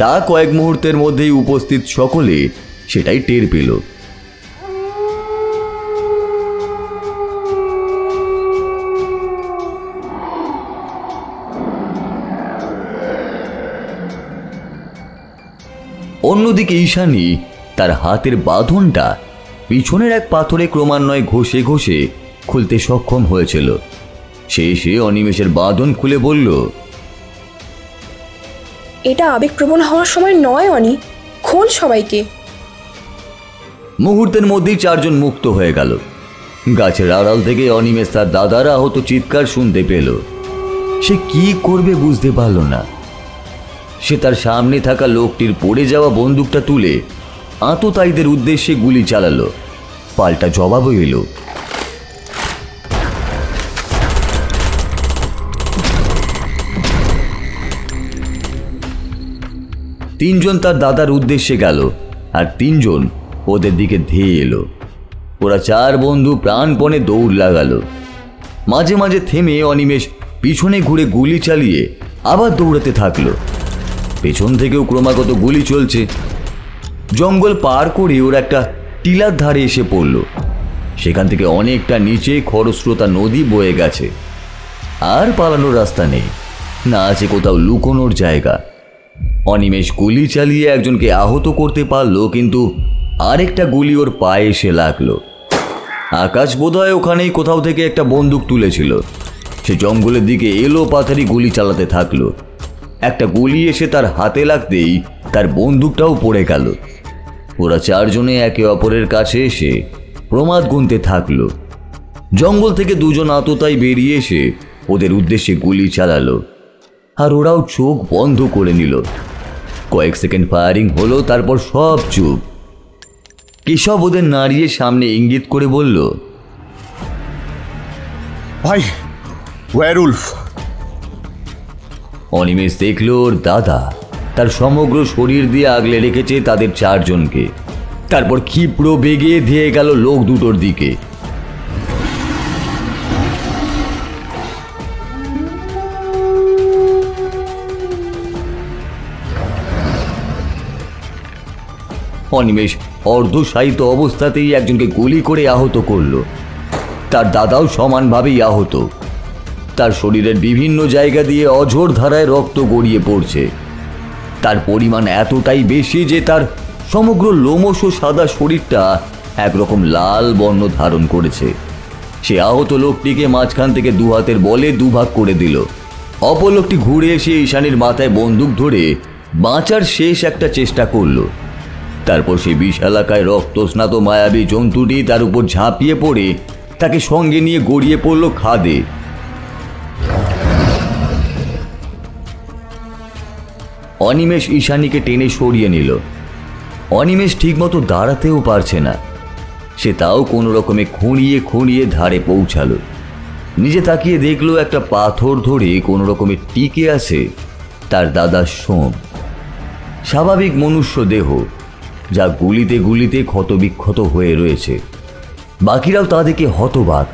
তা কয়েক মুহূর্তের মধ্যেই উপস্থিত সকলে সেটাই টের পেল। অন্যদিকে ঈশানী তার হাতের বাঁধনটা পিছনের এক পাথরে ক্রমান্বয়ে ঘষে ঘষে খুলতে সক্ষম হয়েছিল। সে অনিমেষের বাঁধন খুলে বলল, এটা আবেগপ্রবণ হওয়ার সময় নয় অনি, খোল সবাইকে। মুহূর্তের মধ্যেই 4 জন মুক্ত হয়ে গেল। গাছের আড়াল থেকে অনিমেষ তার দাদার আহত চিৎকার শুনতে পেল। সে কি করবে বুঝতে পারল না। সে তার সামনে থাকা লোকটির পড়ে যাওয়া বন্দুকটা তুলে আততায়ীদের উদ্দেশ্যে গুলি চালালো। পাল্টা জবাবও এলো। তিনজন তার দাদার উদ্দেশ্যে গেল আর 3 জন ওদের দিকে ধেয়ে এলো। ওরা 4 বন্ধু প্রাণপণে দৌড় লাগালো। মাঝে মাঝে থেমে অনিমেষ পিছনে ঘুরে গুলি চালিয়ে আবার দৌড়াতে থাকলো। পেছন থেকেও ক্রমাগত গুলি চলছে। জঙ্গল পার করে ওরা একটা টিলার ধারে এসে পড়ল। সেখান থেকে অনেকটা নিচে খরস্রোতা নদী বয়ে গেছে। আর পালানোর রাস্তা নেই, না আছে কোথাও লুকোনোর জায়গা। অনিমেষ গুলি চালিয়ে একজনকে আহত করতে পারলো, কিন্তু আরেকটা গুলি ওর পায়ে এসে লাগলো। আকাশ বোধহয় ওখানেই কোথাও থেকে একটা বন্দুক তুলেছিল। সে জঙ্গলের দিকে এলো পাথারি গুলি চালাতে থাকলো। একটা গুলি এসে তার হাতে লাগতেই তার বন্দুকটাও পড়ে গেল। ওরা 4 জনে একে অপরের কাছে এসে প্রমাদ গুনতে থাকলো। জঙ্গল থেকে 2 জন আততায়ী বেরিয়ে এসে ওদের উদ্দেশ্যে গুলি চালালো, আর ওরাও চোখ বন্ধ করে নিল। কয়েক সেকেন্ড ফায়ারিং হলো, তারপর সব চুপ। কেশব ওদের নাড়িয়ে সামনে ইঙ্গিত করে বলল, ভাই, ওয়্যারউলফ। অনিমেষ দেখল ওর দাদা তার সমগ্র শরীর দিয়ে আগলে রেখেছে তাদের 4 জনকে। তারপর ক্ষিপ্র বেগে ধেয়ে গেল লোক দুটোর দিকে। অনিমেষ অর্ধশায়িত অবস্থাতেই একজনকে গুলি করে আহত করল। তার দাদাও সমানভাবেই আহত। তার শরীরের বিভিন্ন জায়গা দিয়ে অঝোর ধারায় রক্ত গড়িয়ে পড়ছে। তার পরিমাণ এতটাই বেশি যে তার সমগ্র লোমশ ও সাদা শরীরটা একরকম লাল বর্ণ ধারণ করেছে। সে আহত লোকটিকে মাঝখান থেকে 2 হাতের বলে 2 ভাগ করে দিল। অপর লোকটি ঘুরে এসে ঈশানীর মাথায় বন্দুক ধরে বাঁচার শেষ একটা চেষ্টা করল। তারপর সে বিশালাকায় রক্তস্নাত মায়াবী জন্তুটি তার উপর ঝাঁপিয়ে পড়ে তাকে সঙ্গে নিয়ে গড়িয়ে পড়ল খাদে। অনিমেষ ঈশানীকে টেনে সরিয়ে নিল। অনিমেষ ঠিকমতো দাঁড়াতেও পারছে না। সে তাও কোনো রকমে খুঁড়িয়ে খুঁড়িয়ে ধারে পৌঁছালো। নিজে তাকিয়ে দেখলো একটা পাথর ধরে কোনো রকমে টিকে আছে তার দাদা সোম। স্বাভাবিক মনুষ্য দেহ, যা গুলিতে গুলিতে ক্ষতবিক্ষত হয়ে রয়েছে। বাকিরাও তা দেখে হতবাক।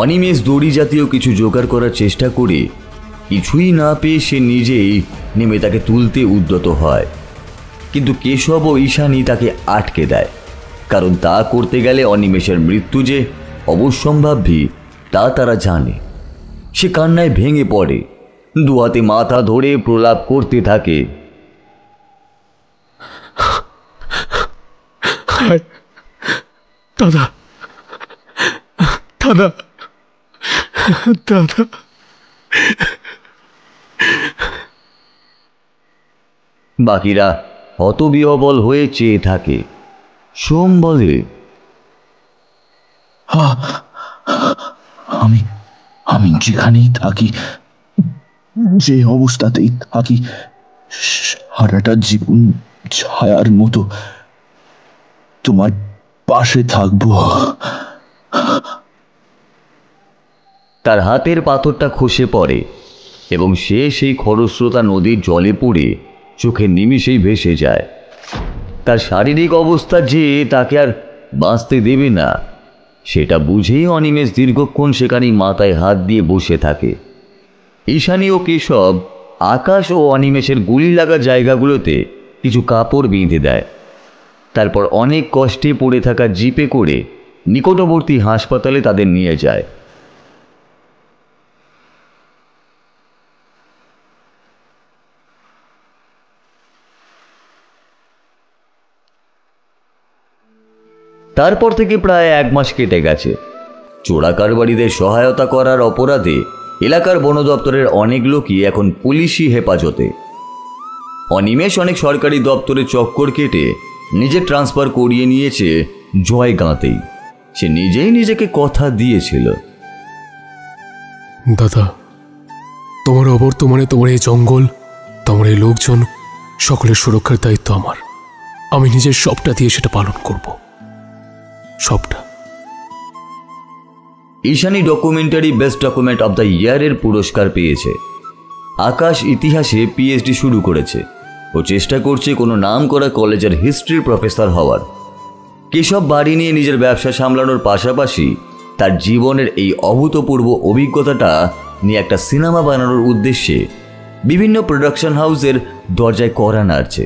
অনিমেষ দড়ি জাতীয় কিছু জোগাড় করার চেষ্টা করে কিছুই না পেয়ে সে নিজেই নেমে তাকে তুলতে উদ্যত হয়, কিন্তু কেশব ও ঈশানী তাকে আটকে দেয়। কারণ তা করতে গেলে অনিমেষের মৃত্যু যে অবশ্যম্ভাবী তা তারা জানে। সে কান্নায় ভেঙে পড়ে, 2 হাতে মাথা ধরে প্রলাপ করতে থাকে। দাদা, দাদা, দাদা। বাকিরা হতবিহ্বল হয়ে চেয়ে থাকে। সোম বলে, আমি যেখানেই থাকি, যে অবস্থাতেই থাকি, সারাটা জীবন ছায়ার মতো তোমার পাশে থাকবো। তার হাতের পাথরটা খসে পড়ে এবং সে সেই খরস্রোতা নদীর জলে পড়ে চোখের নিমিষেই ভেসে যায়। তার শারীরিক অবস্থা যে তাকে আর বাঁচতে দেবে না, সেটা বুঝেই অনিমেষ দীর্ঘক্ষণ সেখানেই মাথায় হাত দিয়ে বসে থাকে। ঈশানী ও কেশব আকাশ ও অনিমেষের গুলি লাগা জায়গাগুলোতে কিছু কাপড় বেঁধে দেয়। তারপর অনেক কষ্টে পড়ে থাকা জিপে করে নিকটবর্তী হাসপাতালে তাদের নিয়ে যায়। তারপর থেকে প্রায় 1 মাস কেটে গেছে। চোরাকারবারিদের সহায়তা করার অপরাধে এলাকার বন দপ্তরের অনেক লোকই এখন পুলিশি হেফাজতে। অনিমেষ অনেক সরকারি দপ্তরে চক্কর কেটে নিজের ট্রান্সফার করিয়ে নিয়েছে জয়গাঁতেই। সে নিজেই নিজেকে কথা দিয়েছিল, দাদা, তোমার অবর্তমানে তোমার এই জঙ্গল, তোমার এই লোকজন, সকলের সুরক্ষার দায়িত্ব আমার। আমি নিজের সবটা দিয়ে সেটা পালন করব, সবটা। Ishani documentary best document of the ইয়ারের পুরস্কার পেয়েছে। আকাশ ইতিহাসে পিএইচডি শুরু করেছে। ও চেষ্টা করছে কোনো নামকরা কলেজের হিস্ট্রির প্রফেসর হওয়ার। কেশব বাড়ি নিয়ে নিজের ব্যবসা সামলানোর পাশাপাশি তার জীবনের এই অভূতপূর্ব অভিজ্ঞতাটা নিয়ে একটা সিনেমা বানানোর উদ্দেশ্যে বিভিন্ন প্রোডাকশন হাউসের দরজায় কড়া নাড়ছে।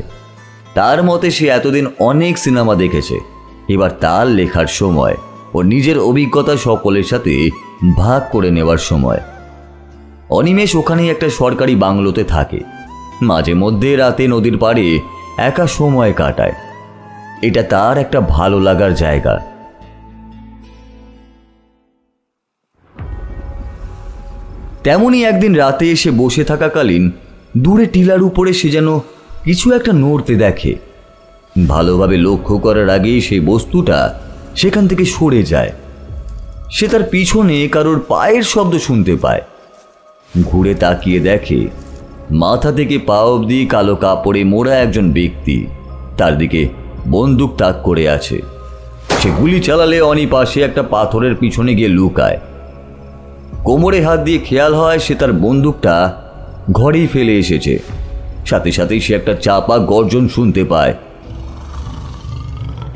তার মতে সে এতদিন অনেক সিনেমা দেখেছে, এবার তার লেখার সময় ও নিজের অভিজ্ঞতা সকলের সাথে ভাগ করে নেওয়ার সময়। অনিমেষ ওখানেই একটা সরকারি বাংলোতে থাকে। মাঝে মধ্যে রাতে নদীর পাড়ে একা সময় কাটায়। এটা তার একটা ভালো লাগার জায়গা। তেমনই একদিন রাতে এসে বসে থাকাকালীন দূরে টিলার উপরে সে যেন কিছু একটা নড়তে দেখে। ভালোভাবে লক্ষ্য করার আগেই সেই বস্তুটা সেখান থেকে সরে যায়। সে তার পিছনে কারোর পায়ের শব্দ শুনতে পায়। ঘুরে তাকিয়ে দেখে মাথা থেকে পা অবধি কালো কাপড়ে মোড়া একজন ব্যক্তি তার দিকে বন্দুক তাক করে আছে। সে গুলি চালালে অনি পাশে একটা পাথরের পিছনে গিয়ে লুকায়। কোমরে হাত দিয়ে খেয়াল হয় সে তার বন্দুকটা ঘরেই ফেলে এসেছে। সাথে সাথেই সে একটা চাপা গর্জন শুনতে পায়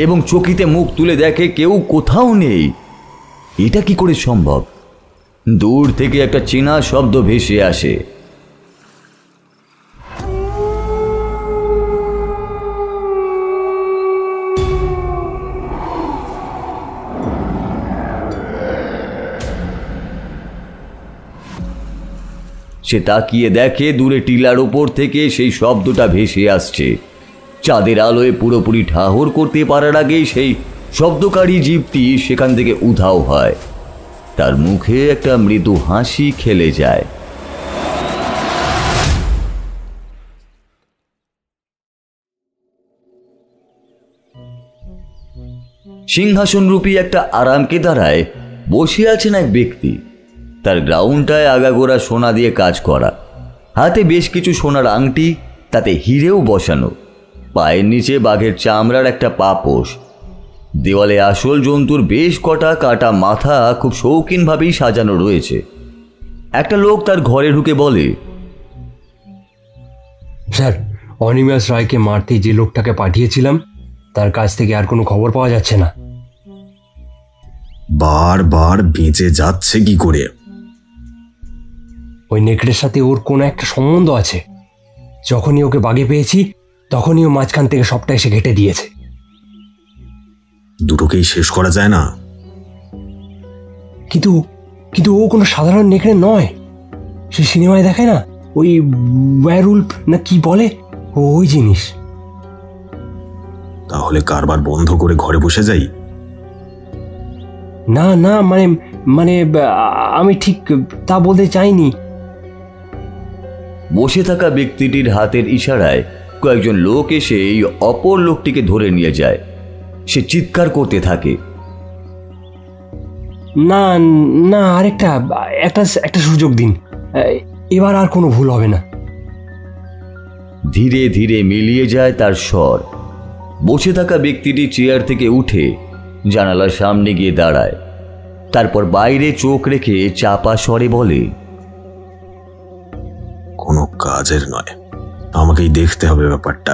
এবং চকিতে মুখ তুলে দেখে কেউ কোথাও নেই। এটা কি করে সম্ভব? দূর থেকে একটা চেনা শব্দ ভেসে আসে। সে তাকিয়ে দেখে দূরে টিলার ওপর থেকে সেই শব্দটা ভেসে আসছে। চাঁদের আলোয় পুরোপুরি ঠাহর করতে পারার আগেই সেই শব্দকারী জীবটি সেখান থেকে উধাও হয়। তার মুখে একটা মৃদু হাসি খেলে যায়। সিংহাসনরূপী একটা আরামকে দাঁড়ায় বসে আছেন এক ব্যক্তি। তার গ্রাউন্ডটায় আগাগোড়া সোনা দিয়ে কাজ করা, হাতে বেশ কিছু সোনার আংটি, তাতে হিরেও বসানো। পায়ের নিচে বাঘের চামড়ার একটা পাপোশ। দেওয়ালে আসল জন্তুর বেশ কটা কাটা মাথা খুব শৌখিনভাবেই সাজানো রয়েছে। একটা লোক তার ঘরে ঢুকে বলে, স্যার, অনিমেষ রায়কে মারতে যে লোকটাকে পাঠিয়েছিলাম তার কাছ থেকে আর কোনো খবর পাওয়া যাচ্ছে না। বারবার বেঁচে যাচ্ছে কি করে? ওই নেকড়ের সাথে ওর কোনো একটা সম্বন্ধ আছে। যখনই ওকে বাগে পেয়েছি তখনই ও মাঝখান থেকে সবটা এসে ঘেটে দিয়েছে। দুটোকেই শেষ করা যায় না? কিন্তু কিন্তু ও কোনো সাধারণ নেকড়ে নয়। সে সিনেমায় দেখে না, ওই ওয়্যারউলফ না কি বলে, ওই জিনিস। তাহলে কারবার বন্ধ করে ঘরে বসে যাই? না না, মানে মানে আমি ঠিক তা বলতে চাইনি। বসে থাকা ব্যক্তিটির হাতের ইশারায় কয়েকজন লোক এসে এই অপর লোকটিকে ধরে নিয়ে যায়। সে চিৎকার করতে থাকে, না না, আরেকটা একটা সুযোগ দিন, এবার আর কোনো ভুল হবে না। ধীরে ধীরে মিলিয়ে যায় তার স্বর। বসে থাকা ব্যক্তিটি চেয়ার থেকে উঠে জানালার সামনে গিয়ে দাঁড়ায়। তারপর বাইরে চোখ রেখে চাপা স্বরে বলে, কোনো কাজের নয়, আমাকেই দেখতে হবে ব্যাপারটা।